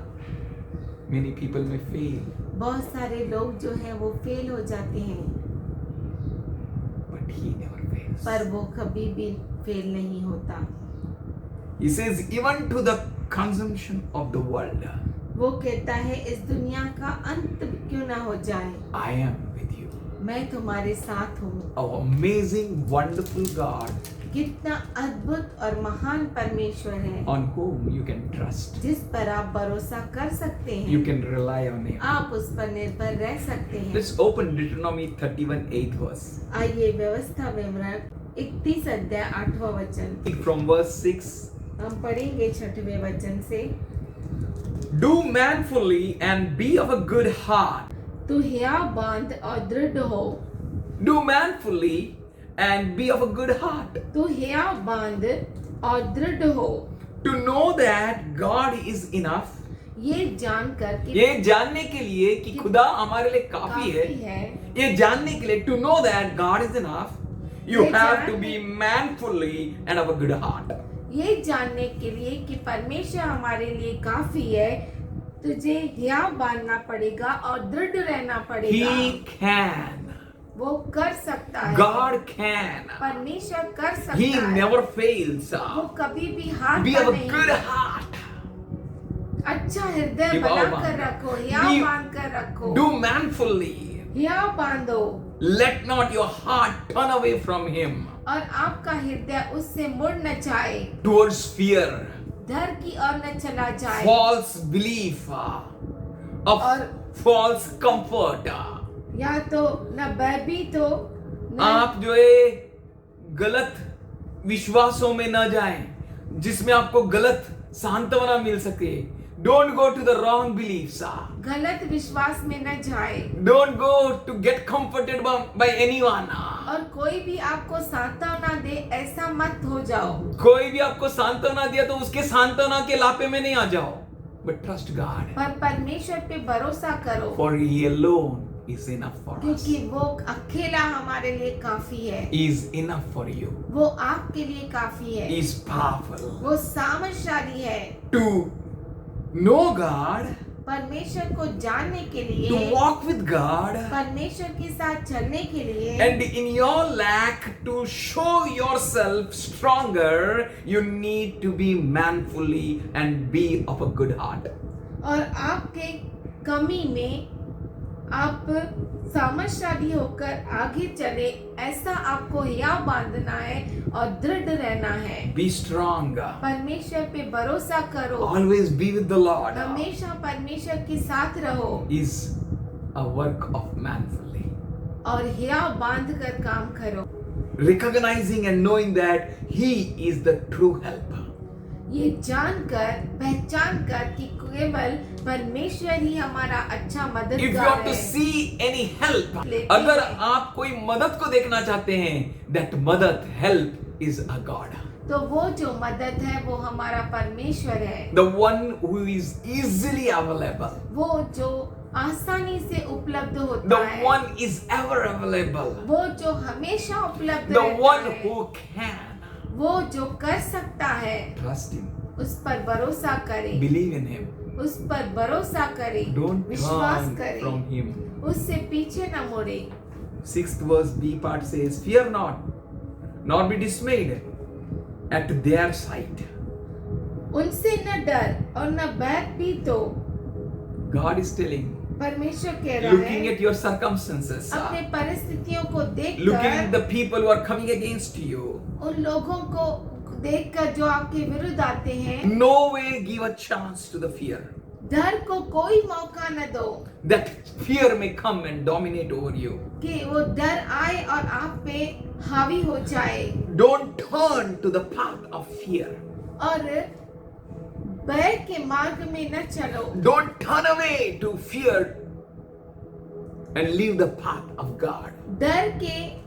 B: Many people may fail,
C: बहुत सारे लोग जो हैं वो फेल हो जाते हैं,
B: but He never fails.
C: पर वो कभी भी फेल नहीं होता।
B: He says, even to the consumption of the world,
C: वो कहता है इस दुनिया का अंत क्यों ना हो जाए,
B: I am with you.
C: मैं तुम्हारे साथ हूँ।
B: Our amazing, wonderful God,
C: कितना अद्भुत और महान परमेश्वर है
B: on whom you can trust.
C: जिस पर आप भरोसा कर सकते
B: You
C: हैं,
B: can rely on Him.
C: आप उस पर निर्भर रह सकते हैं।
B: Let's open Deuteronomy 31:8 verse.
C: आइए व्यवस्था विवरण 31 अध्याय 8वां वचन
B: Read from verse 6.
C: हम पढ़ेंगे 6वें वचन से।
B: Do manfully and be of a good heart.
C: तू हिया बांध और दृढ़ हो,
B: Do manfully and be of a good heart.
C: तू हिया बांध और दृढ़ हो,
B: To know that God is enough.
C: ये जानकर कि
B: ये जानने के लिए कि खुदा हमारे लिए काफी है, ये जानने के लिए, to know that God is enough, you
C: ये
B: have to
C: जानने-
B: be manfully and of a good heart.
C: ये जानने के लिए कि परमेश्वर हमारे लिए काफी है, तुझे हिया बांधना पड़ेगा और दृढ़ रहना पड़ेगा।
B: He can
C: वो कर सकता है।
B: God can.
C: परमेश्वर कर सकता
B: He
C: है।
B: never fails.
C: वो कभी भी हारता
B: We have a
C: नहीं।
B: good heart.
C: अच्छा हृदय
B: Give
C: बना
B: our
C: कर
B: bond.
C: रखो, हियाव
B: We
C: बांध कर रखो,
B: Do manfully.
C: हियाव बांधो
B: Let not your heart turn away from Him
C: और आपका हृदय उससे मुड़ न जाए,
B: towards fear,
C: डर की ओर न चला जाए
B: false belief, of
C: और-
B: false comfort.
C: या तो न भयभीत हो न
B: आप जो है गलत विश्वासों में न जाएं, जिसमें आपको गलत सांत्वना मिल सके. Don't go to the wrong beliefs.
C: गलत विश्वास में न जाए
B: Don't go to get comforted by anyone.
C: और कोई भी आपको सांत्वना दे ऐसा मत हो जाओ।
B: कोई भी आपको सांत्वना दिया तो उसके सांत्वना के लापे में नहीं आ जाओ. But trust God,
C: पर परमेश्वर पे भरोसा करो
B: for He alone is enough for us.
C: क्योंकि वो अकेला हमारे लिए काफी है,
B: He is enough for you.
C: वो आपके लिए काफी है,
B: He is powerful.
C: वो सामर्थशाली है।
B: To know God,
C: परमेश्वर को जानने के
B: to
C: लिए,
B: walk with God,
C: परमेश्वर के साथ चलने के लिए
B: and in your lack to show yourself stronger, you need to be manfully and be of a good heart.
C: और आपके कमी में आप सामर्थशाली होकर आगे चले, ऐसा आपको हियाव बांधना है और दृढ़ रहना है।
B: Be strong.
C: परमेश्वर पे भरोसा करो,
B: Always be with the Lord.
C: हमेशा परमेश्वर के साथ रहो
B: Is a work of manfully.
C: और हियाव बांध कर काम करो,
B: Recognizing and knowing that He is the true helper.
C: ये जानकर पहचान कर कि केवल परमेश्वर ही हमारा अच्छा
B: If you
C: मददगार
B: want to
C: है।
B: see any help,
C: लेकिन-
B: अगर आप कोई मदद को देखना चाहते हैं, that मदद help is a God.
C: तो वो जो मदद है वो हमारा परमेश्वर है,
B: The one who is easily available.
C: वो जो आसानी से उपलब्ध होता
B: The
C: है,
B: one is ever available.
C: वो जो हमेशा उपलब्ध
B: The
C: रहता
B: one
C: है,
B: who can.
C: वो जो कर सकता है,
B: Trust Him.
C: उस पर भरोसा करें,
B: Believe in Him.
C: उस पर भरोसा करें,
B: Don't
C: विश्वास
B: turn
C: करें,
B: from Him.
C: उससे पीछे न मुड़े।
B: 6th verse B part says, Fear not, nor be dismayed at their sight.
C: उनसे न डर और न भयभीत हो।
B: God is telling,
C: परमेश्वर कह रहा
B: looking
C: है,
B: at your circumstances,
C: अपने परिस्थितियों को
B: looking at
C: देखकर,
B: the people who are coming against you,
C: उन लोगों को देखकर जो आपके विरुद्ध आते हैं,
B: no way give a chance to the fear.
C: डर को कोई मौका न दो
B: That fear may come and dominate over you.
C: कि वो डर आए और आप पे हावी हो जाए
B: Don't turn to the path of fear.
C: और भय के मार्ग में न चलो।
B: Don't turn away to fear and leave the path of God.
C: डर के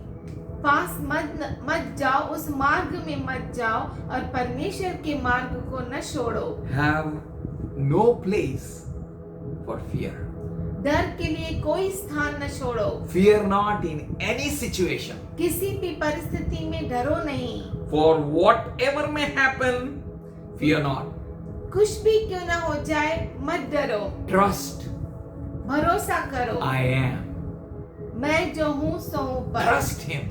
C: पास मत जाओ, उस मार्ग में मत जाओ और परमेश्वर के मार्ग को न छोड़ो।
B: Have no place for fear.
C: डर के लिए कोई स्थान न छोड़ो।
B: Fear not in any situation.
C: किसी भी परिस्थिति में डरो नहीं।
B: For whatever may happen, fear not.
C: कुछ भी क्यों ना हो जाए, मत डरो,
B: Trust,
C: भरोसा करो।
B: I am.
C: मैं जो हूँ सो हूँ पर
B: Trust Him.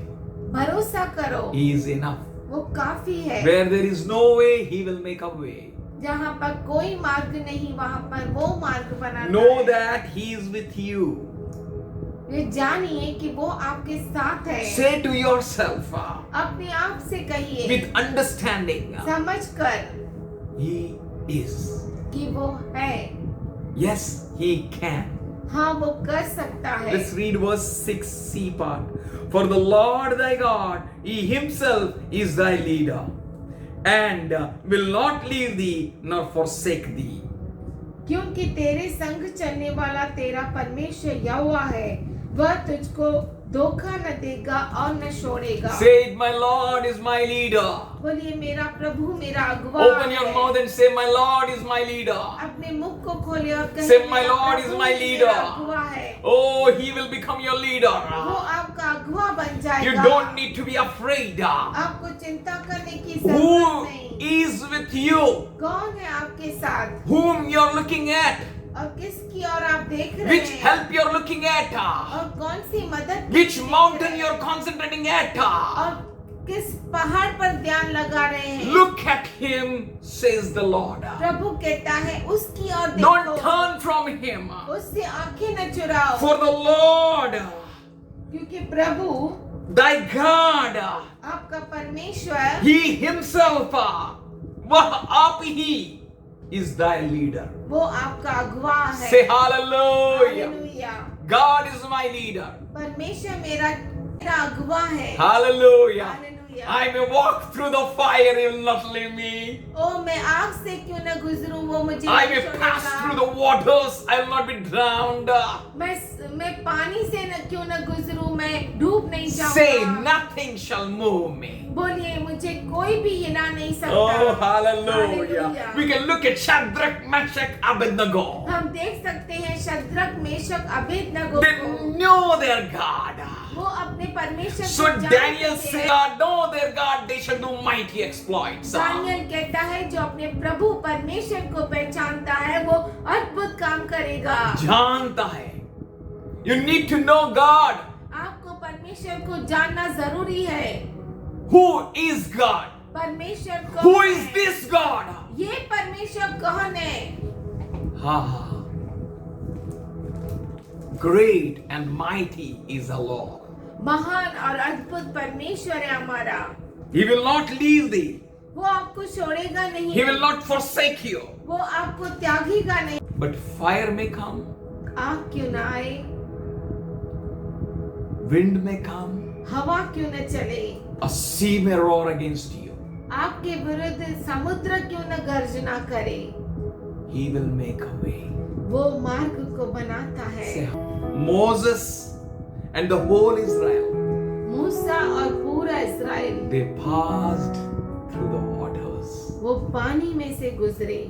C: भरोसा करो,
B: He is enough.
C: वो काफी है।
B: Where there is no way, He will make a way.
C: जहाँ पर कोई मार्ग नहीं, वहाँ पर वो मार्ग बनाता
B: Know
C: है।
B: that He is with you.
C: ये जानिए कि वो आपके साथ है।
B: Say to yourself,
C: अपने आप से कहिए
B: with understanding,
C: समझ कर
B: He is.
C: कि वो है,
B: Yes, He can.
C: हाँ वो कर सकता है।
B: Let's read verse 6c part. For the Lord thy God, He Himself is thy leader, and will not leave thee nor forsake thee.
C: क्योंकि तेरे संग चलने वाला तेरा परमेश्वर यहोवा है, वह तुझको धोखा न देगा और न छोड़ेगा।
B: Say it, my Lord is my leader.
C: बोलिए मेरा प्रभु मेरा अगुआ
B: Open your
C: है।
B: mouth and say, my Lord is my leader.
C: अपने मुख को खोले और कहिए
B: Say, my
C: मेरा
B: Lord is
C: प्रभु
B: my
C: मेरा
B: leader.
C: अगुआ है।
B: Oh, He will become your leader.
C: वो आपका अगुआ बन
B: You
C: जाएगा।
B: don't need to be afraid.
C: आपको चिंता करने की जरूरत
B: Who
C: नहीं।
B: is with you?
C: कौन है आपके साथ?
B: Whom you're looking at?
C: और किसकी ओर आप देख रहे
B: Which
C: हैं
B: help you're looking at?
C: और कौन सी मदद की
B: Which
C: देख
B: mountain
C: रहे
B: you're
C: हैं?
B: concentrating at?
C: और किस पहाड़ पर ध्यान लगा रहे हैं?
B: Look at him, says the Lord.
C: प्रभु कहता है उसकी ओर
B: Don't
C: देखो,
B: turn from him.
C: उससे आंखें न चुराओ,
B: For the Lord,
C: क्योंकि प्रभु
B: thy God,
C: आपका परमेश्वर
B: he himself, वह आप ही is thy leader.
C: वो आपका अगुवा है।
B: Say hallelujah.
C: Hallelujah.
B: God is my leader.
C: परमेश्वर मेरा अगुवा है।
B: Hallelujah.
C: Hallelujah.
B: I may walk through the fire, he will not leave me.
C: ओ मैं आग से क्यों न गुजरूं, वो मुझे
B: I
C: नहीं
B: may pass
C: छोड़ेगा।
B: through the waters, I will not be drowned.
C: मैं पानी से न क्यों न गुजरूं, मैं डूब नहीं
B: Say,
C: जाऊंगा।
B: nothing shall move me.
C: बोलिए मुझे कोई भी हिला नहीं सकता।
B: Oh, hallelujah.
C: Hallelujah.
B: We can look at Shadrach, Meshach, Abednego.
C: हम देख सकते हैं शद्रक मेशक अबेदनगो
B: They
C: को,
B: knew their God.
C: वो अपने परमेश्वर
B: So
C: को
B: Daniel
C: जानते
B: said,
C: थे।
B: know their God, they shall do mighty exploits.
C: Daniel कहता है जो अपने प्रभु परमेश्वर को पहचानता है वो अद्भुत काम करेगा।
B: जानता है. You need to know God.
C: आपको परमेश्वर को जानना जरूरी है।
B: Who is God?
C: परमेश्वर कौन
B: Who is
C: है?
B: this God?
C: ये परमेश्वर कौन है?
B: Ah, great and mighty is the Lord.
C: महान और अद्भुत परमेश्वर है हमारा।
B: He will not leave thee.
C: वो आपको छोड़ेगा नहीं,
B: He will not forsake you.
C: वो आपको त्यागेगा नहीं।
B: But fire may come,
C: आग क्यों न आए,
B: wind may come,
C: हवा क्यों न चले,
B: a sea may roar against you.
C: आपके विरुद्ध समुद्र क्यों न गर्जना करे,
B: He will make a way.
C: वो मार्ग को बनाता है।
B: Say, Moses and the whole Israel,
C: मूसा और पूरा इस्राएल
B: they passed through the waters.
C: वो पानी में से गुजरे।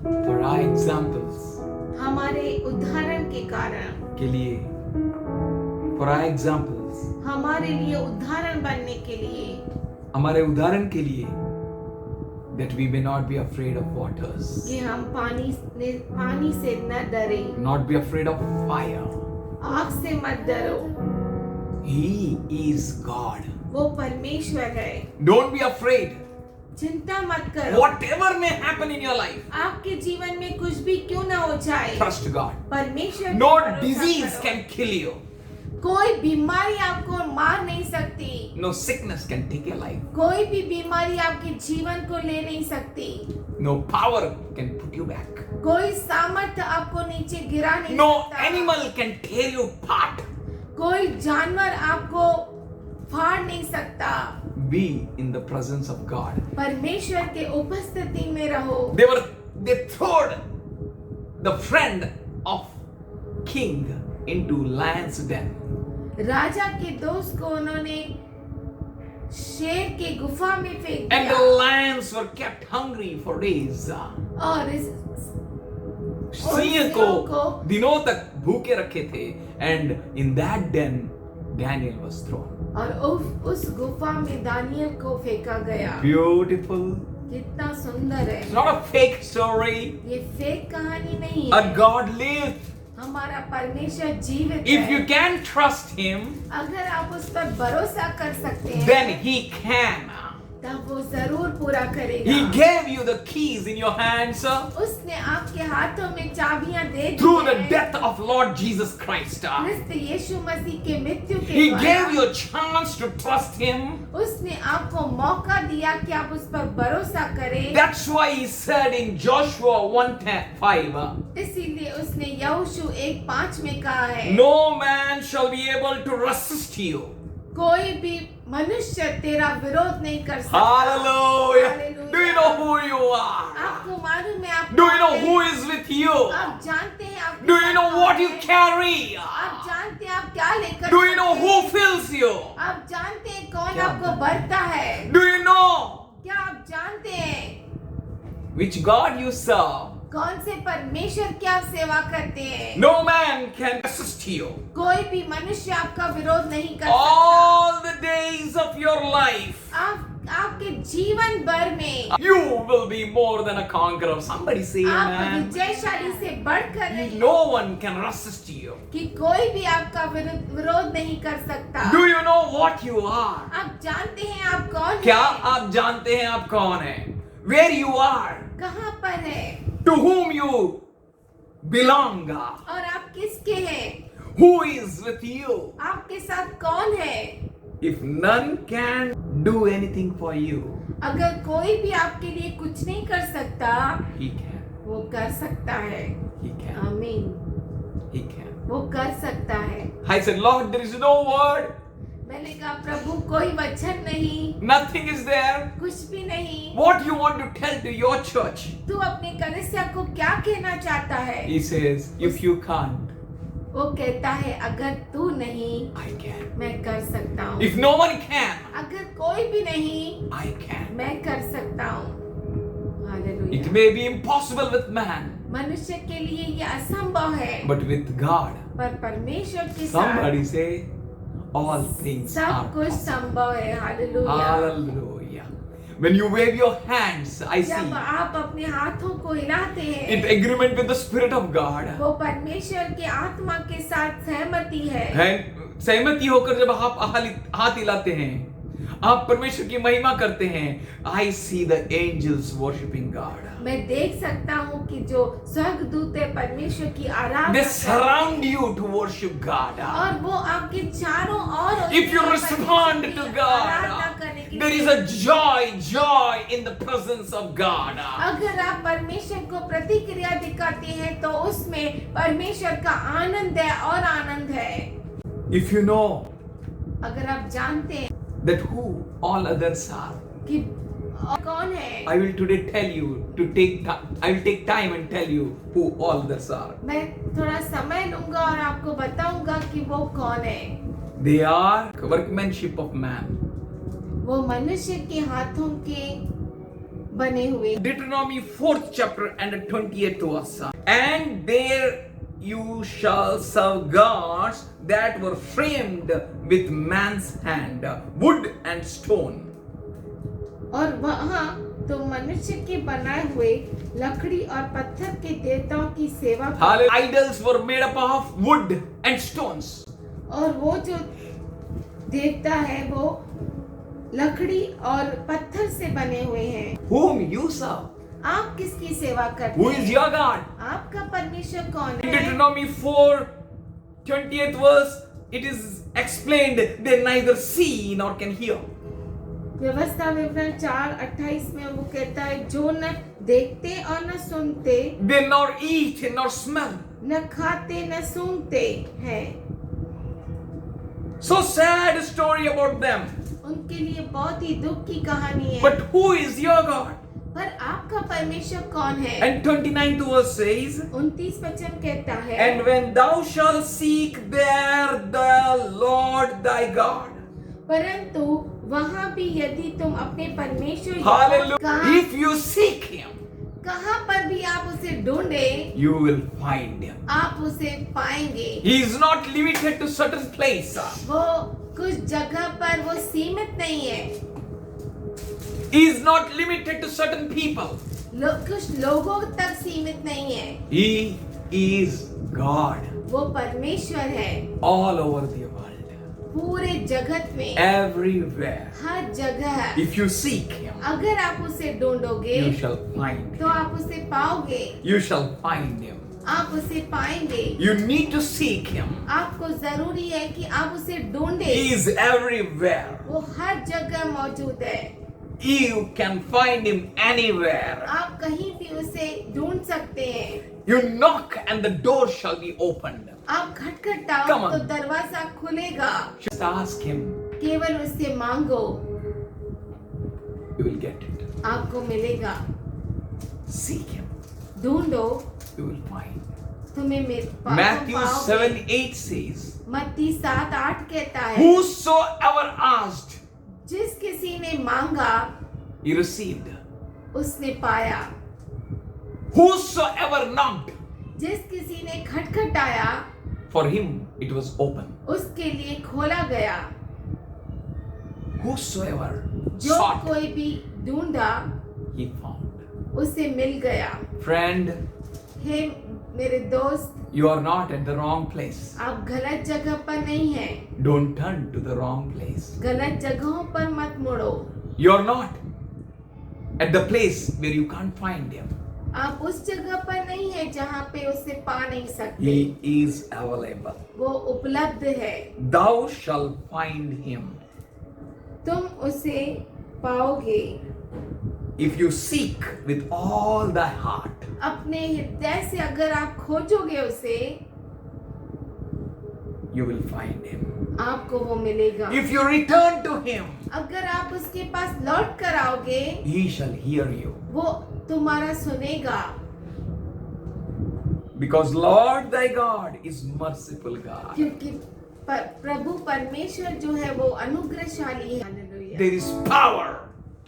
B: For our examples,
C: हमारे उदाहरण के कारण,
B: के लिए, for our examples,
C: हमारे लिए उदाहरण बनने के लिए,
B: हमारे उदाहरण के लिए, that we may not be afraid of waters,
C: कि हम पानी से न डरे,
B: not be afraid of fire.
C: आग से मत डरो,
B: He is God.
C: वो परमेश्वर है।
B: Don't be afraid.
C: चिंता मत करो,
B: Whatever may happen in your life,
C: आपके जीवन में कुछ भी क्यों ना हो जाए,
B: trust God.
C: परमेश्वर
B: No
C: पर भरोसा
B: disease
C: करो।
B: can kill you.
C: कोई बीमारी आपको मार नहीं सकती,
B: No sickness can take your life.
C: कोई भी बीमारी आपके जीवन को ले नहीं सकती,
B: No power can put you back.
C: कोई सामर्थ्य आपको नीचे गिरा नहीं
B: No
C: सकता,
B: animal can tear you apart.
C: कोई जानवर आपको फाड़ नहीं सकता।
B: Be in the presence of God.
C: परमेश्वर के उपस्थिति में रहो।
B: They threw the friend of king into lion's den.
C: राजा के दोस्त को उन्होंने शेर के गुफा में फेंक
B: And the
C: दिया
B: lions were kept hungry for days.
C: और इस
B: सिंह को दिनों तक भूखे रखे थे. And in that den, Daniel was thrown.
C: और उस गुफा में दानियल को फेंका गया।
B: Beautiful.
C: कितना सुंदर है।
B: It's not a fake story.
C: ये फेक कहानी नहीं
B: A
C: है।
B: God lived.
C: हमारा परमेश्वर जीवित
B: If
C: है।
B: you can trust Him,
C: अगर आप उस पर भरोसा कर सकते हैं
B: then He can.
C: तब वो जरूर पूरा करेगा।
B: He gave you the keys in your hands
C: उसने आपके हाथों में चाबियां दे दी
B: through the
C: हैं।
B: death of Lord Jesus Christ.
C: क्रिस्त यीशु मसीह के मृत्यु के
B: He
C: द्वारा
B: gave you a chance to trust Him.
C: उसने आपको मौका दिया कि आप उस पर भरोसा करें।
B: That's why He said in Joshua 1:5,
C: इसीलिए उसने यहोशू 1:5 में कहा है,
B: no man shall be able to resist you.
C: कोई भी मनुष्य तेरा विरोध नहीं कर सकता।
B: Hallelujah.
C: Hallelujah.
B: Do you know who you are?
C: आपको मालूम है आप
B: Do you know
C: कौन
B: who
C: हैं?
B: is with you?
C: आप जानते हैं आप
B: Do you know what you carry?
C: आप जानते हैं आप क्या लेकर
B: Do you know
C: चलते
B: who
C: हैं?
B: fills you?
C: आप जानते हैं कौन
B: क्या
C: आपको भरता है?
B: Do you know
C: क्या आप जानते हैं
B: which God you serve?
C: कौन से परमेश्वर की आप सेवा करते हैं?
B: No man can resist you.
C: कोई भी मनुष्य आपका विरोध नहीं कर सकता।
B: All the days of your life,
C: आप आपके जीवन भर में
B: You will be more than a conqueror. Somebody say
C: आप
B: amen.
C: विजयशाली से बढ़कर रहिए
B: No one can resist you.
C: कि कोई भी आपका विरोध नहीं कर सकता।
B: Do you know what you are?
C: आप जानते हैं आप कौन
B: क्या
C: हैं?
B: आप जानते हैं आप कौन हैं? Where you are?
C: कहाँ पर है
B: To whom you belong?
C: और आप किसके हैं?
B: Who is with you?
C: आपके साथ कौन है?
B: If none can do anything for you,
C: अगर कोई भी आपके लिए कुछ नहीं कर सकता,
B: He can.
C: वो कर सकता है।
B: He can.
C: आमीन।
B: He can.
C: वो कर सकता है।
B: I said, Lord, there is no word.
C: मैंने कहा प्रभु कोई वचन नहीं,
B: Nothing is there.
C: कुछ भी नहीं।
B: What you want to tell to your church?
C: तू अपने कलीसिया को क्या कहना चाहता है?
B: He says, if you can't,
C: वो कहता है अगर तू नहीं,
B: I can.
C: मैं कर सकता हूँ।
B: If no one can,
C: अगर कोई भी नहीं,
B: I can.
C: मैं कर सकता हूँ।
B: It
C: hallelujah.
B: may be impossible with man,
C: मनुष्य के लिए ये असंभव है,
B: but with God,
C: पर परमेश्वर के साथ
B: somebody say, all things are
C: सब कुछ
B: possible.
C: संभव है। Hallelujah.
B: Hallelujah. When you wave your hands, I
C: जब
B: see
C: आप अपने हाथों को हिलाते
B: in
C: हैं,
B: agreement with the Spirit of God.
C: वो परमेश्वर के आत्मा के साथ सहमति है।
B: And सहमति होकर जब आप हाथ हिलाते हैं, आप परमेश्वर की महिमा करते हैं, I see the angels worshiping God.
C: मैं देख सकता हूँ कि जो स्वर्गदूत है परमेश्वर की आराधना
B: They
C: करते
B: surround
C: हैं।
B: you to worship God.
C: और वो आपके चारों ओर होते
B: If you
C: हैं
B: respond
C: परमेश्वर
B: to
C: की
B: God,
C: आराधना करने के
B: there
C: लिए।
B: is a joy in the presence of God.
C: अगर आप परमेश्वर को प्रतिक्रिया दिखाते हैं तो उसमें परमेश्वर का आनंद है और आनंद है।
B: If you know
C: अगर आप जानते हैं
B: that who all others are,
C: कि और कौन है,
B: I will today tell you to I will take time and tell you who all others are.
C: मैं थोड़ा समय लूंगा और आपको बताऊंगा कि वो कौन है।
B: They are workmanship of man.
C: वो मनुष्य के हाथों के बने हुए।
B: Deuteronomy 4th chapter and the 28th verse. And there you shall serve gods that were framed with man's hand, wood and stone.
C: और वहाँ तो मनुष्य के बनाए हुए लकड़ी और पत्थर के देवताओं की सेवा कर।
B: Hallelujah. Idols were made up of wood and stones.
C: और वो जो देवता है वो लकड़ी और पत्थर से बने हुए हैं।
B: Whom you serve?
C: आप किसकी सेवा करते
B: Who
C: हैं?
B: is your God?
C: आपका परमेश्वर कौन
B: In
C: है?
B: Deuteronomy 4, 20th verse, it is explained they neither see nor can hear.
C: व्यवस्था विवरण 4:28 में वो कहता है जो न देखते और न सुनते,
B: They nor eat nor smell.
C: न खाते न सूंघते हैं।
B: So sad story about them.
C: उनके लिए बहुत ही दुख की कहानी है।
B: But who is your God?
C: पर आपका परमेश्वर कौन है?
B: And 29th verse says,
C: 29 वचन कहता है
B: and when thou shalt seek there the Lord thy God.
C: परंतु वहाँ भी यदि तुम अपने परमेश्वर
B: Hallelujah. If you seek him,
C: कहाँ पर भी आप उसे ढूंढे,
B: you will find him.
C: आप उसे पाएंगे।
B: He is not limited to certain place.
C: वो कुछ जगह पर वो सीमित नहीं है।
B: He is not limited to certain people.
C: कुछ लोगों तक सीमित नहीं है।
B: He is God
C: वो परमेश्वर है
B: all over the world.
C: पूरे जगत में,
B: Everywhere.
C: हर जगह।
B: If you seek him,
C: अगर आप उसे ढूंढोगे
B: you shall find
C: तो
B: him.
C: आप उसे पाओगे,
B: You shall find him.
C: आप उसे पाएंगे।
B: You need to seek him.
C: आपको जरूरी है कि आप उसे ढूंढे।
B: He is everywhere.
C: वो हर जगह मौजूद है।
B: You can find him anywhere.
C: आप कहीं भी उसे ढूंढ सकते हैं।
B: You knock and the door shall be opened.
C: आप खटखटाओ
B: Come on.
C: तो दरवाजा खुलेगा।
B: Just ask him.
C: केवल उससे मांगो,
B: You will get it.
C: आपको मिलेगा।
B: Seek him.
C: ढूंढो,
B: You will find.
C: तुम्हें
B: Matthew
C: पाओगे।
B: 7:8 says,
C: मत्ती 7:8 कहता है
B: whosoever asked,
C: जिस किसी ने मांगा
B: he received.
C: उसने पाया,
B: Whosoever knocked,
C: जिस किसी ने खटखटाया
B: for him it was open.
C: उसके लिए खोला गया।
B: Whosoever,
C: जो
B: sought,
C: कोई भी ढूंढा
B: he found.
C: उसे मिल गया।
B: Friend,
C: हे मेरे दोस्त,
B: you are not at the wrong place.
C: आप गलत जगह पर नहीं हैं।
B: Don't turn to the wrong place.
C: गलत जगहों पर मत मुड़ो।
B: You are not at the place where you can't find him.
C: आप उस जगह पर नहीं है जहाँ पे उसे पा नहीं सकते।
B: He is available.
C: वो उपलब्ध है।
B: Thou shalt find him
C: तुम उसे पाओगे
B: if you seek with all thy heart.
C: अपने हृदय से। अगर आप खोजोगे उसे,
B: You will find him.
C: आपको वो मिलेगा।
B: If you return to him,
C: अगर आप उसके पास लौट कर आओगे,
B: he shall hear you.
C: वो तुम्हारा सुनेगा।
B: Because Lord thy God is merciful God.
C: क्योंकि प्रभु परमेश्वर जो है वो अनुग्रहशाली है। हालेलुया।
B: There is power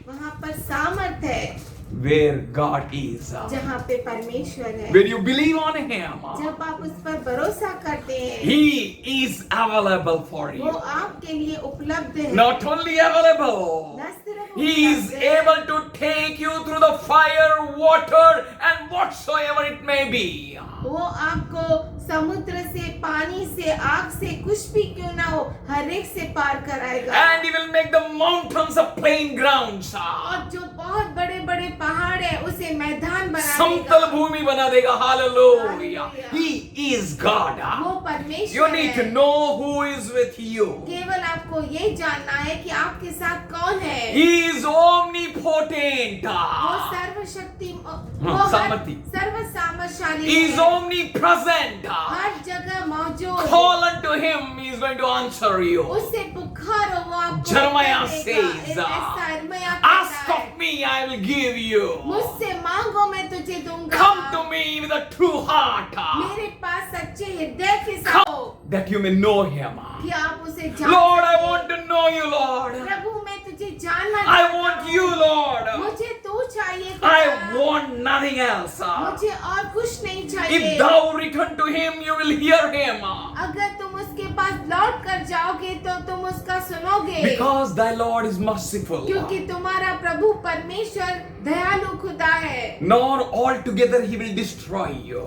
C: वहाँ पर सामर्थ है
B: where God is.
C: जहाँ पे परमेश्वर है।
B: When you believe on him,
C: जब आप उस पर भरोसा करते हैं,
B: he is available for
C: वो
B: you.
C: आपके लिए उपलब्ध है।
B: Not only available,
C: न सिर्फ
B: he is
C: उपलब्ध है,
B: able to take you through the fire, water and whatsoever it may be.
C: वो आपको समुद्र से, पानी से, आग से, कुछ भी क्यों ना हो, हर एक से पार कराएगा।
B: And he will make the mountains a plain grounds.
C: और जो बहुत बड़े बड़े पहाड़ है उसे मैदान बना
B: समतल
C: देगा।
B: भूमि बना देगा. Hallelujah.
C: Hallelujah.
B: He is God.
C: वो
B: You
C: परमेश्वर
B: need to
C: है।
B: know who is with you.
C: केवल आपको ये जानना है कि आपके साथ कौन है।
B: He is omnipotent.
C: वो सर्वशक्ति,
B: सामर्थी।
C: सर्व सामर्थशाली
B: He is
C: है।
B: omnipresent.
C: हर जगह मौजूद।
B: Call unto him, he is going to answer you.
C: उससे पुकारो, वो आपको
B: Jeremiah
C: उत्तर देगा।
B: says,
C: ऐसा यिर्मयाह
B: Ask
C: कहता है,
B: of me, I will give you.
C: मुझसे मांगो मैं तुझे दूंगा।
B: Come to me with a true heart,
C: मेरे पास सच्चे हृदय के साथ
B: Come.
C: हो,
B: that you may know him.
C: कि आप उसे जान
B: Lord, I
C: सकें।
B: want to know you, Lord.
C: प्रभु मैं तुझे जानना
B: I
C: चाहता
B: want
C: हूँ।
B: you, Lord.
C: मुझे तू चाहिए खुदा।
B: I want nothing else.
C: मुझे और कुछ नहीं
B: If
C: चाहिए।
B: thou return to him, you will hear him.
C: अगर तुम उसके पास लौट कर जाओगे तो तुम उसका सुनोगे।
B: Because thy Lord is merciful.
C: क्योंकि तुम्हारा प्रभु परमेश्वर दयालु खुदा है।
B: Nor altogether he will destroy you.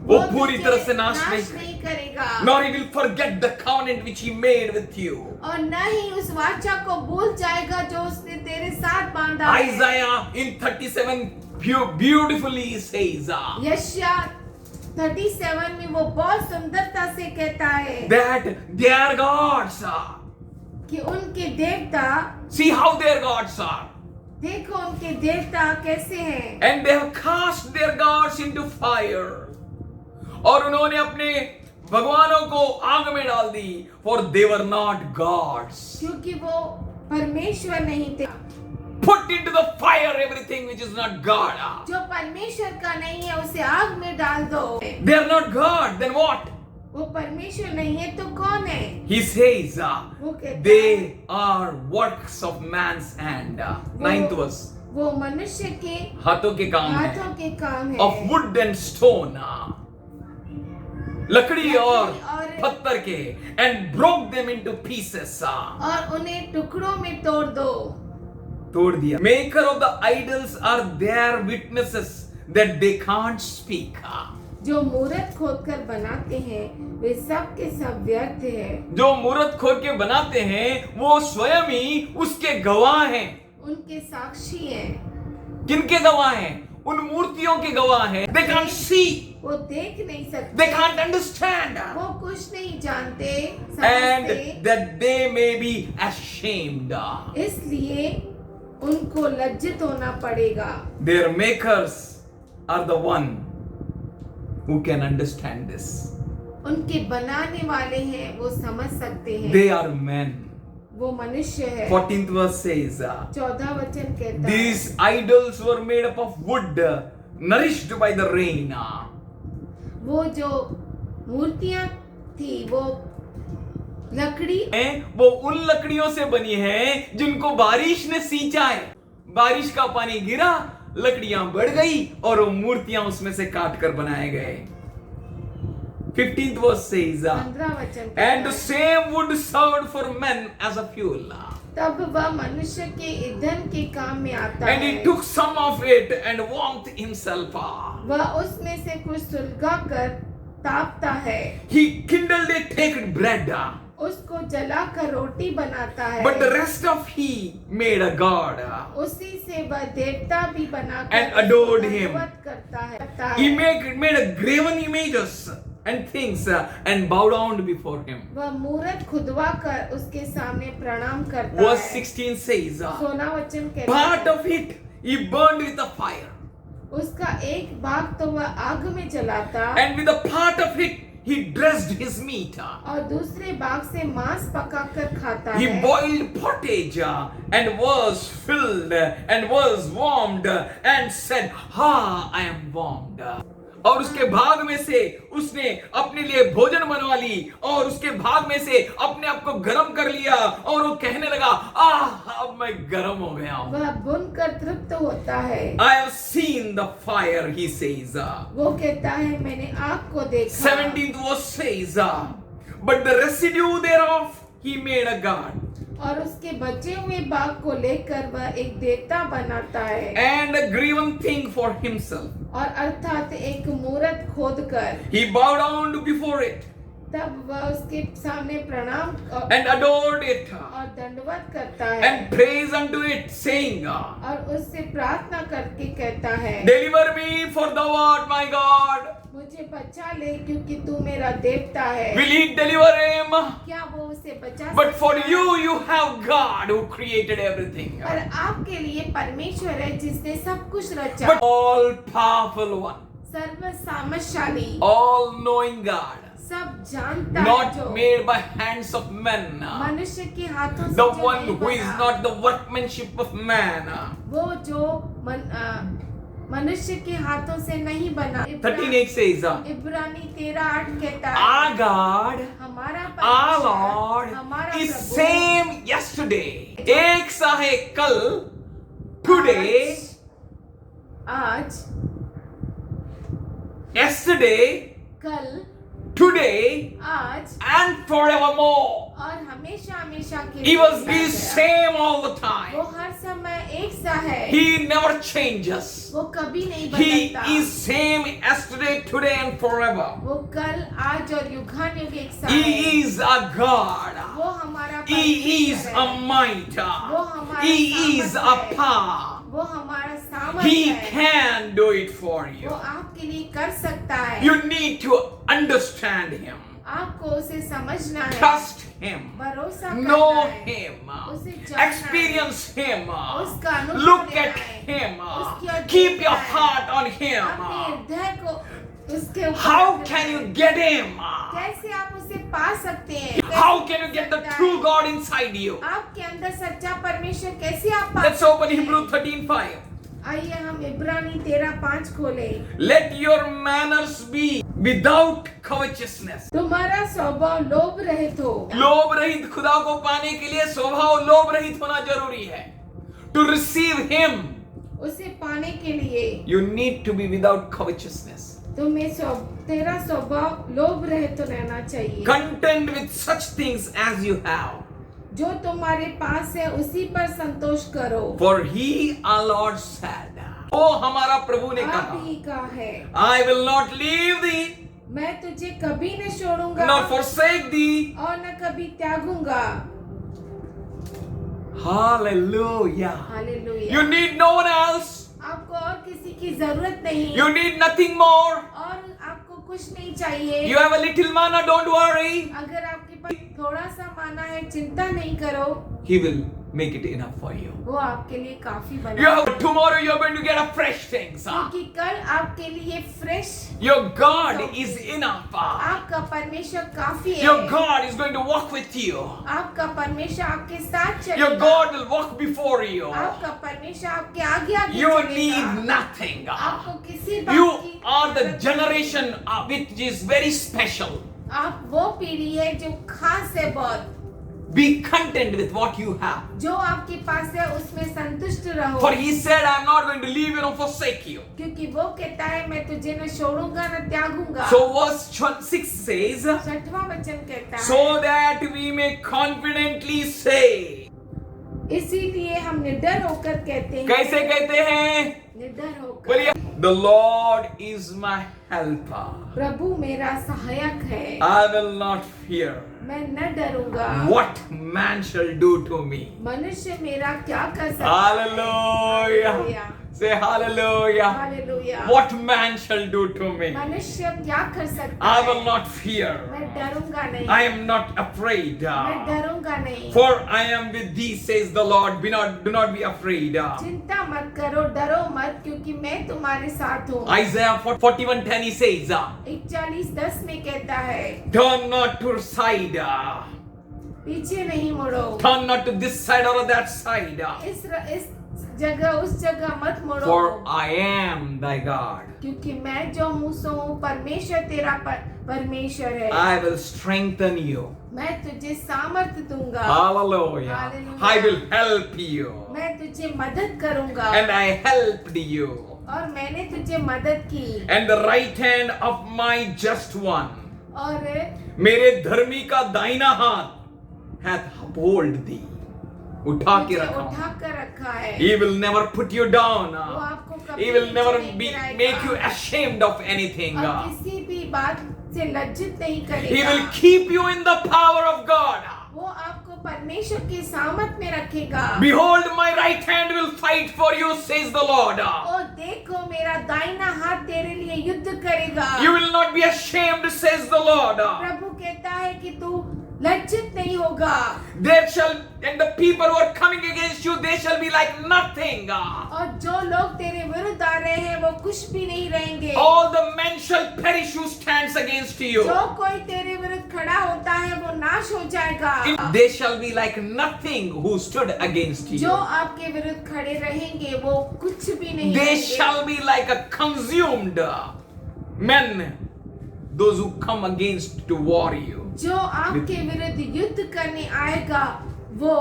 B: वो पूरी
C: तुझे
B: तरह से नाश नहीं
C: नहीं करेगा।
B: Nor he will forget the covenant which he made with you.
C: और न ही उस वाचा को भूल जाएगा जो उसने तेरे साथ बांधा है।
B: Isaiah in 37 beautifully says
C: यशायाह 37 में वो बहुत सुंदरता से कहता है
B: that their gods
C: कि उनके देवता,
B: see how their gods are.
C: देखो उनके देवता कैसे हैं।
B: And they have cast their gods into fire. और उन्होंने अपने भगवानों को आग में डाल दी. For they were not gods.
C: क्योंकि वो परमेश्वर नहीं थे।
B: Put into the fire everything which is not God.
C: जो परमेश्वर का नहीं है उसे आग में डाल दो।
B: They are not God. Then what?
C: वो परमेश्वर नहीं है तो कौन है?
B: He says
C: वो कहता है,
B: they are works of man's hand. Ninth verse.
C: वो मनुष्य के
B: हाथों के काम है.
C: हाथों के काम है।
B: Of wood and stone. लकड़ी और
C: और
B: पत्थर के. And broke them into pieces.
C: और उन्हें टुकड़ों में तोड़ दो।
B: तोड़ दिया. Maker of the idols are their witnesses that they can't speak.
C: जो मूर्त खोदकर बनाते हैं वे सब के सब व्यर्थ है।
B: जो मूर्त खोद के बनाते हैं वो स्वयं ही उसके गवाह हैं.
C: उनके साक्षी हैं।
B: किनके गवाह हैं? उन मूर्तियों के गवाह हैं. They can't see.
C: वो देख नहीं सकते।
B: They can't understand.
C: वो कुछ नहीं जानते,
B: And
C: समझते।
B: that they may be ashamed.
C: इसलिए उनको लज्जित होना पड़ेगा।
B: Their makers are the one who can understand this.
C: उनके बनाने वाले हैं, वो समझ सकते हैं।
B: They are men.
C: वो मनुष्य है।
B: 14th verse says,
C: 14 वचन कहता है
B: these idols were made up of wood, nourished by the rain.
C: वो जो मूर्तियां थी वो लकड़ी,
B: वो उन लकड़ियों से बनी है जिनको बारिश ने सींचा है. बारिश का पानी गिरा, लकड़ियां बढ़ गई और वो मूर्तियां उसमें से काट कर बनाए गए. 15th verse says,
C: 15 वचन कहता
B: and the
C: है,
B: same wood served for men as a fuel.
C: तब वह मनुष्य के ईंधन के काम में आता
B: And
C: है।
B: he took some of it and warmed himself up.
C: वह उसमें से कुछ सुलगा कर तापता है,
B: He kindled a caked bread.
C: उसको जलाकर रोटी बनाता है।
B: But the rest of he made a god.
C: उसी से वह देवता भी बनाकर
B: And adored
C: उसको
B: him.
C: धन्यवाद करता है।
B: He made a graven images and things and bowed down before him.
C: वह मूरत खुदवा कर उसके सामने प्रणाम करता
B: Verse
C: है।
B: 16 says,
C: 16 वचन कहता
B: part
C: है,
B: of it he burned with the fire,
C: उसका एक भाग तो वह आग में जलाता
B: and with a part of it he dressed his meat.
C: और दूसरे भाग से मांस पकाकर खाता
B: He
C: है।
B: boiled pottage and was filled and was warmed and said, "Ha, I am warmed." और उसके भाग में से उसने अपने लिए भोजन बनवा ली और उसके भाग में से अपने आप को गर्म कर लिया और वो कहने लगा, अब मैं गर्म हो गया हूं।
C: वह बुनकर तृप्त होता है।
B: I have seen the fire, he says.
C: वो कहता है मैंने आग को देखा।
B: 17th verse says, but the residue thereof he made a god.
C: और उसके बचे हुए भाग को लेकर वह एक देवता बनाता है
B: And a graven thing for himself.
C: और अर्थात एक मूरत खोद कर
B: He bowed down before it
C: तब वह उसके सामने प्रणाम
B: and adored it
C: और दंडवत करता है
B: and praised unto it, saying,
C: और उससे प्रार्थना करके कहता है
B: Deliver me, for thou art my God.
C: मुझे बचा ले क्योंकि तू मेरा देवता है।
B: Will he deliver him?
C: क्या वो उसे बचा
B: But for
C: सकता है?
B: you have God who created everything.
C: पर आपके लिए परमेश्वर है जिसने सब कुछ रचा।
B: But all powerful one,
C: serve सामर्थशाली,
B: all knowing God,
C: सब जानता है
B: not
C: जो
B: made by hands of men,
C: मनुष्य के हाथों से
B: the
C: जो
B: one
C: नहीं
B: who is
C: बना,
B: not the workmanship of man.
C: वो जो मनुष्य के हाथों से नहीं बना।
B: 13:8 says,
C: इब्रानी 13:8 कहता है
B: our God,
C: हमारा
B: our
C: परमेश्वर,
B: Lord
C: हमारा
B: is
C: प्रभु
B: same yesterday. एक सा है कल, today,
C: आज
B: yesterday,
C: कल
B: today,
C: आज
B: and forevermore.
C: और हमेशा हमेशा के
B: He was the
C: लिए
B: same all the
C: वो
B: time.
C: हर समय एक सा है।
B: He never changes.
C: वो कभी नहीं
B: He
C: बदलता।
B: is same yesterday, today, and forever.
C: वो कल आज और युगानुयुग एक सा
B: He
C: है।
B: is a God.
C: वो हमारा
B: He is
C: परमेश्वर
B: a
C: है।
B: might.
C: वो हमारा
B: He is a
C: सामर्थ है।
B: power.
C: वो हमारा सामर्थ्य
B: He
C: है।
B: can do it for
C: वो
B: you.
C: आपके लिए कर सकता है।
B: You need to understand Him,
C: आपको उसे समझना है,
B: trust Him,
C: भरोसा
B: know
C: करना है,
B: Him,
C: उसे जानना है,
B: experience Him,
C: उसका अनुभव
B: look
C: लेना
B: at
C: है,
B: Him,
C: उसकी ओर
B: keep
C: देखना
B: your
C: है,
B: heart on
C: अपने
B: Him.
C: हृदय को उसके ऊपर
B: How
C: रखना
B: can
C: है।
B: you get Him?
C: कैसे आप उसे पा सकते हैं?
B: How
C: कैसे
B: can you get the
C: सकता
B: true
C: है?
B: God inside you?
C: आपके अंदर सच्चा परमेश्वर कैसे आप पा
B: Let's
C: सकते
B: open
C: हैं?
B: Hebrew 13:5.
C: आइए हम इब्रानी 13:5 खोलें।
B: Let your manners be without covetousness.
C: तुम्हारा स्वभाव लोभ रहित हो।
B: लोभ रहित खुदा को पाने के लिए स्वभाव लोभ रहित होना जरूरी है. To receive Him,
C: उसे पाने के लिए
B: you need to be without covetousness.
C: तेरा स्वभाव लोभ रहित रहना चाहिए।
B: Content with such things as you have.
C: जो तुम्हारे पास है उसी पर संतोष करो।
B: For He, our Lord said, ओ हमारा प्रभु ने
C: आप
B: कहा,
C: ही का है,
B: I will not leave thee,
C: मैं तुझे कभी न छोड़ूंगा
B: nor forsake thee.
C: और न कभी त्यागूंगा।
B: Hallelujah.
C: Hallelujah.
B: You need no one else.
C: आपको और किसी की जरूरत नहीं,
B: You need nothing more.
C: और आपको कुछ नहीं चाहिए।
B: You have a little manna, don't worry.
C: अगर आपके पास थोड़ा सा माना है, चिंता नहीं करो,
B: He will make it enough for you.
C: वो आपके लिए काफी
B: You
C: बना।
B: have, tomorrow you are going to get a fresh things.
C: क्योंकि कल आपके लिए fresh,
B: Your God is enough.
C: आपका परमेश्वर काफी है।
B: Your God is going to walk with you.
C: आपका परमेश्वर आपके साथ
B: Your
C: चलेगा।
B: God will walk before you.
C: आपका परमेश्वर आपके आगे आगे
B: You
C: चलेगा।
B: need nothing.
C: आपको किसी बात
B: You
C: की
B: are the
C: जरूरत
B: generation which is very special.
C: नहीं। आप वो पीढ़ी है जो खास है बहुत।
B: Be content with what you have.
C: जो आपके पास है उसमें संतुष्ट रहो।
B: For He said, I am not going to leave you nor forsake you.
C: क्योंकि वो कहता है मैं तुझे न छोड़ूंगा न त्यागूंगा।
B: So verse 6 says,
C: 6वां वचन कहता है
B: so that we may confidently say,
C: इसीलिए हम निडर होकर कहते हैं,
B: कैसे कहते हैं?
C: निडर होकर,
B: बोलिए, The Lord is my helper.
C: प्रभु मेरा सहायक है,
B: I will not fear
C: मैं न डरूंगा
B: what man shall do to me.
C: मनुष्य मेरा क्या कर सकता है।
B: Hallelujah. Say hallelujah.
C: Hallelujah.
B: What man shall do to me?
C: मनुष्य क्या कर सकता
B: I
C: है।
B: will not fear.
C: मैं डरूंगा नहीं,
B: I am not afraid.
C: मैं डरूंगा नहीं।
B: For I am with thee, says the Lord. Do not be afraid.
C: चिंता मत करो, डरो मत, क्योंकि मैं तुम्हारे साथ हूँ।
B: Isaiah 41:10 he says,
C: 41:10 में कहता है,
B: turn not to side.
C: पीछे नहीं मुड़ो,
B: Turn not to this side or that side.
C: इस जगह उस जगह मत मुड़ो,
B: For I am thy God.
C: क्योंकि मैं जो हूँ सो हूँ, परमेश्वर तेरा परमेश्वर है।
B: I will strengthen you.
C: मैं तुझे सामर्थ दूंगा,
B: Hallelujah.
C: Hallelujah.
B: I will help you.
C: मैं तुझे मदद करूंगा,
B: And I helped you.
C: और मैंने तुझे मदद की,
B: And the right hand of my just one.
C: और
B: मेरे धर्मी का दाहिना हाथ hath uphold thee. उठा के
C: तुझे
B: रखा.
C: उठा कर रखा है।
B: He will never put you down.
C: वो आपको कभी
B: He will never
C: नीचे
B: be,
C: नहीं गिराएगा,
B: make you ashamed of anything.
C: और किसी भी बात से लज्जित नहीं करेगा।
B: He will keep you in the power of God.
C: वो आपको परमेश्वर की सामत में रखेगा।
B: Behold, my right hand will fight for you, says the Lord.
C: और देखो मेरा दाहिना हाथ तेरे लिए युद्ध करेगा।
B: You will not be ashamed, says the Lord.
C: प्रभु कहता है कि तू लज्जित नहीं होगा,
B: There shall, and the people who are coming against you, they shall be like nothing.
C: और जो लोग तेरे विरुद्ध आ रहे हैं वो कुछ भी नहीं रहेंगे।
B: All the men shall perish who stands against you.
C: जो कोई तेरे विरुद्ध खड़ा होता है वो नाश हो जाएगा।
B: They shall be like nothing who stood against
C: जो
B: you.
C: आपके विरुद्ध खड़े रहेंगे वो कुछ भी नहीं
B: They
C: रहेंगे।
B: shall be like a consumed men, those who come against to war you.
C: जो आपके विरुद्ध युद्ध करने आएगा वो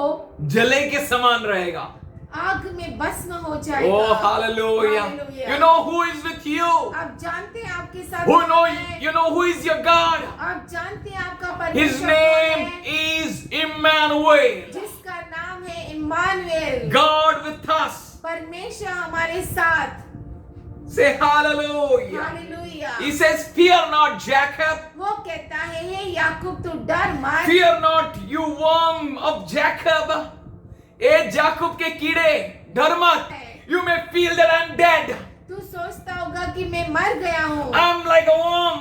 B: जले के समान रहेगा.
C: आग में भस्म हो जाएगा।
B: Oh, hallelujah.
C: Hallelujah.
B: You know who is with you?
C: आप जानते हैं आपके साथ
B: Who know,
C: कौन है?
B: you know who is your God?
C: आप जानते हैं आपका
B: His
C: परमेश्वर
B: name
C: कौन है?
B: is Emmanuel.
C: जिसका नाम है इम्मानुएल।
B: God with us.
C: परमेश्वर हमारे साथ।
B: Say hallelujah.
C: Hallelujah.
B: He says, fear not, Jacob.
C: वो कहता है हे याकूब तू डर मत।
B: Fear not, you worm of Jacob. ए जाकूब के कीड़े, डर मत. You may feel that I'm dead.
C: तू सोचता होगा कि मैं मर गया हूँ
B: I'm like a worm.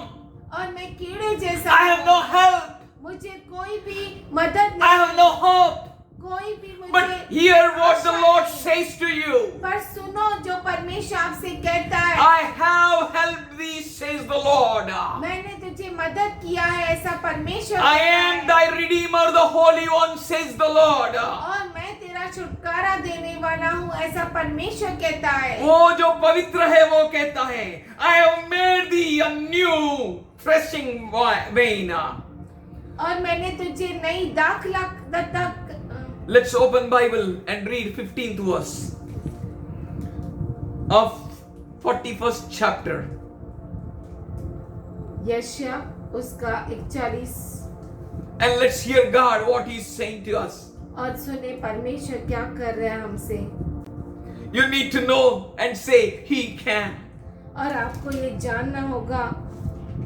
C: और मैं कीड़े जैसा
B: I have no help.
C: मुझे कोई भी मदद
B: I
C: नहीं,
B: have no hope.
C: कोई भी मुझे।
B: But hear what the Lord says to you.
C: पर सुनो जो परमेश्वर आपसे कहता है,
B: I have helped thee, says the Lord.
C: मैंने तुझे मदद किया है, ऐसा परमेश्वर
B: I
C: कहता
B: am
C: है।
B: thy Redeemer, the Holy One, says the Lord.
C: और मैं तेरा छुटकारा देने वाला हूँ, ऐसा परमेश्वर कहता है।
B: वो जो पवित्र है वो कहता है, I have made thee a new threshing vein.
C: और मैंने तुझे नई दाखला
B: Let's open Bible and read 15th verse of 41st chapter.
C: यशाया उसका 41
B: And let's hear God what He's saying to us.
C: और सुने परमेश्वर क्या कर रहा है हमसे।
B: You need to know and say, He can.
C: और आपको ये जानना होगा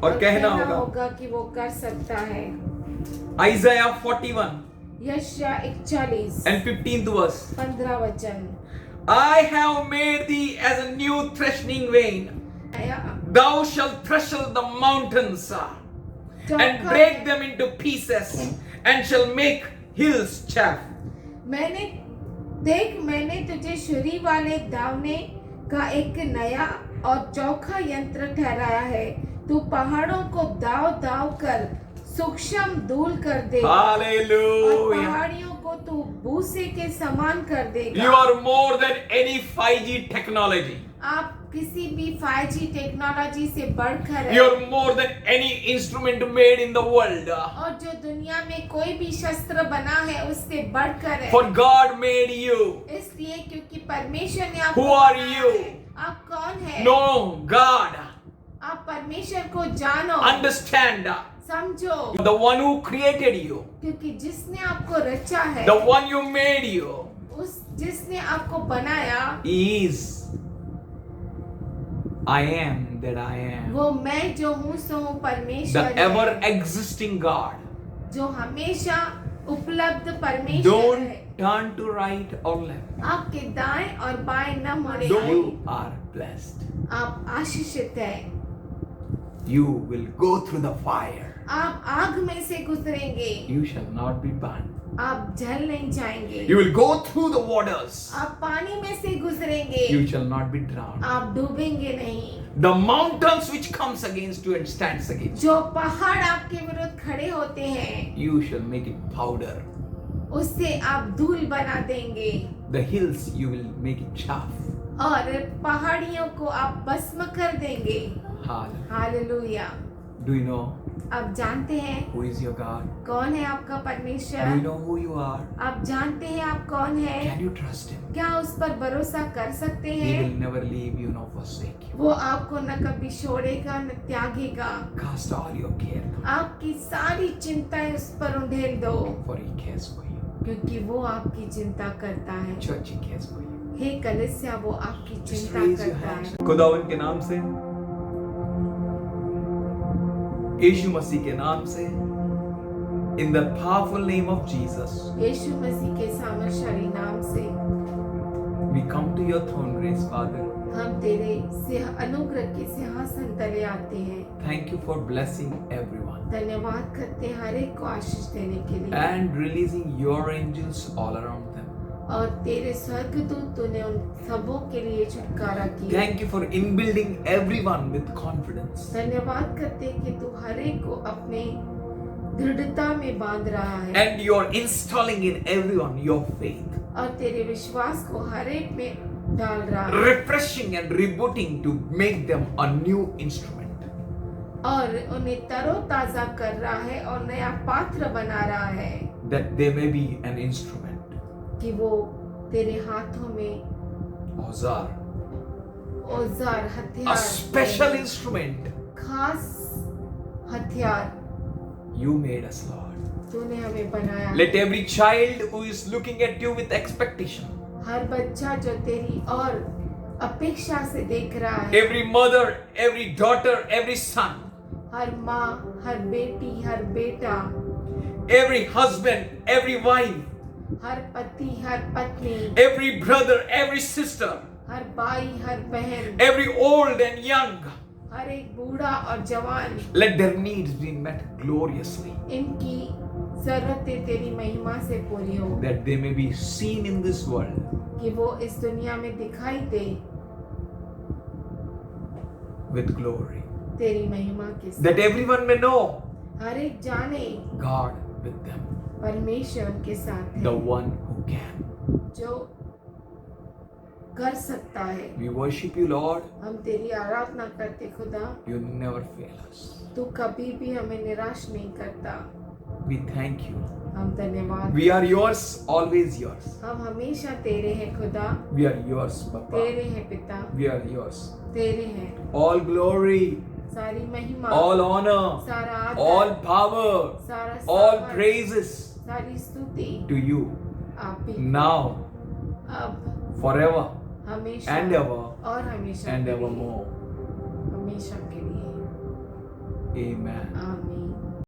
B: और कहना होगा।
C: होगा कि वो कर सकता है।
B: Isaiah 41
C: यशाया 41
B: and 15th verse.
C: 15 वचन।
B: I have made thee as a new threshing vein. Thou shalt threstle the mountains and break them into pieces and shall make hills chaff.
C: मैंने तुझे छुरी वाले दावने का एक नया और चौखा यंत्र ठहराया है। तू पहाड़ों को दाव दाव कर सूक्ष्म धूल कर देगा और
B: Hallelujah.
C: पहाड़ियों को तू भूसे के समान कर देगा।
B: You are more than any 5G technology.
C: आप किसी भी 5G टेक्नोलॉजी से बढ़कर है।
B: You are more than any instrument made in the world.
C: और जो दुनिया में कोई भी शस्त्र बना है उससे बढ़कर है।
B: For God made you.
C: इसलिए क्योंकि परमेश्वर ने आपको
B: Who are
C: बनाया
B: you?
C: है। आप कौन है?
B: Know God.
C: आप परमेश्वर को जानो,
B: Understand.
C: समझो,
B: The one who created you.
C: क्योंकि जिसने आपको रचा है,
B: The one you made you.
C: उस जिसने आपको बनाया
B: is I am that I am.
C: वो मैं जो हूँ सो हूँ
B: The
C: परमेश्वर
B: ever
C: है,
B: existing God.
C: जो हमेशा उपलब्ध परमेश्वर
B: Don't
C: है।
B: turn to right or left.
C: आपके दाएं और बाएं न मुड़े।
B: You are blessed.
C: आप आशीषित है।
B: You will go through the fire.
C: आप आग में से गुजरेंगे,
B: You shall not be burned.
C: आप जल नहीं जाएंगे।
B: You will go through the waters.
C: आप पानी में से गुजरेंगे,
B: You shall not be drowned.
C: आप डूबेंगे नहीं।
B: The mountains which comes against you and stands against you,
C: जो पहाड़ आपके विरुद्ध खड़े होते हैं,
B: you shall make it powder.
C: उससे आप धूल बना देंगे
B: The hills you will make it chaff.
C: और पहाड़ियों को आप भस्म कर देंगे।
B: Hallelujah.
C: Hallelujah.
B: Do you know
C: आप जानते हैं
B: who is your God?
C: कौन है आपका
B: Do you
C: परमेश्वर?
B: know who you are?
C: आप जानते हैं आप कौन है?
B: Can you trust Him?
C: क्या उस पर भरोसा कर सकते
B: He will
C: हैं?
B: never leave you nor forsake you.
C: वो आपको न कभी छोड़ेगा न त्यागेगा।
B: Cast all your care now,
C: आपकी सारी चिंताएं उस पर उंडेल दो,
B: for He cares for you.
C: क्योंकि वो आपकी चिंता करता है।
B: Church, He cares for you.
C: हे कलीसिया, वो आपकी
B: Just
C: चिंता
B: raise your
C: करता
B: hands.
C: है।
B: खुदावन के नाम से, यीशु मसीह के नाम से, in the powerful name of Jesus,
C: यीशु मसीह के सामर्थ्यशाली नाम से
B: we come to your throne grace, Father.
C: हम तेरे अनुग्रह के सिंहासन तले आते हैं।
B: Thank you for blessing everyone
C: धन्यवाद करते हैं हर एक को आशीष देने के लिए,
B: and releasing your angels all around them.
C: और तेरे स्वर्गदूत तूने उन सबों के लिए छुटकारा किया।
B: Thank you for inbuilding everyone with confidence.
C: धन्यवाद करते हैं कि तू हर एक को अपने दृढ़ता में बांध रहा है,
B: And you're installing in everyone your faith,
C: और तेरे विश्वास को हर एक में डाल रहा है,
B: refreshing and rebooting to make them a new instrument.
C: और उन्हें तरोताजा कर रहा है और नया पात्र बना रहा है,
B: That they may be an instrument.
C: कि वो तेरे हाथों में
B: औजार,
C: औजार
B: a
C: हथियार,
B: special instrument.
C: खास हथियार
B: You made us, Lord.
C: तूने हमें बनाया।
B: Let every child who is looking at you with expectation,
C: हर बच्चा जो तेरी और अपेक्षा से देख रहा है,
B: every mother, every daughter, every son,
C: हर माँ, हर बेटी, हर बेटा,
B: every husband, every wife,
C: हर पति, हर पत्नी,
B: every brother, every sister,
C: हर भाई, हर बहन,
B: every old and young,
C: हर एक बूढ़ा और जवान,
B: let their needs be met gloriously,
C: इनकी जरूरतें तेरी महिमा से पूरी हो,
B: that they may be seen in this world
C: कि वो इस दुनिया में दिखाई दे
B: with glory,
C: तेरी महिमा के साथ।
B: that everyone may know
C: हर एक जाने
B: God with them,
C: परमेश्वर के साथ
B: the
C: है,
B: one who can.
C: जो कर सकता है।
B: We worship you, Lord.
C: हम तेरी आराधना करते खुदा,
B: You never fail us.
C: तू कभी भी हमें निराश नहीं करता।
B: We thank you.
C: हम धन्यवाद,
B: We are yours, always yours.
C: हम हमेशा तेरे हैं खुदा,
B: We are yours, Papa.
C: तेरे हैं पिता,
B: We are yours.
C: तेरे हैं।
B: All glory,
C: सारी महिमा,
B: all honor,
C: सारा
B: all
C: आदर,
B: power,
C: सारा
B: all
C: सामर्थ,
B: praises
C: सारी स्तुति
B: to you
C: आप ही
B: now,
C: अब,
B: forever,
C: हमेशा
B: and ever,
C: और हमेशा
B: and
C: के लिए,
B: evermore.
C: हमेशा के लिए।
B: Amen.
C: आमीन।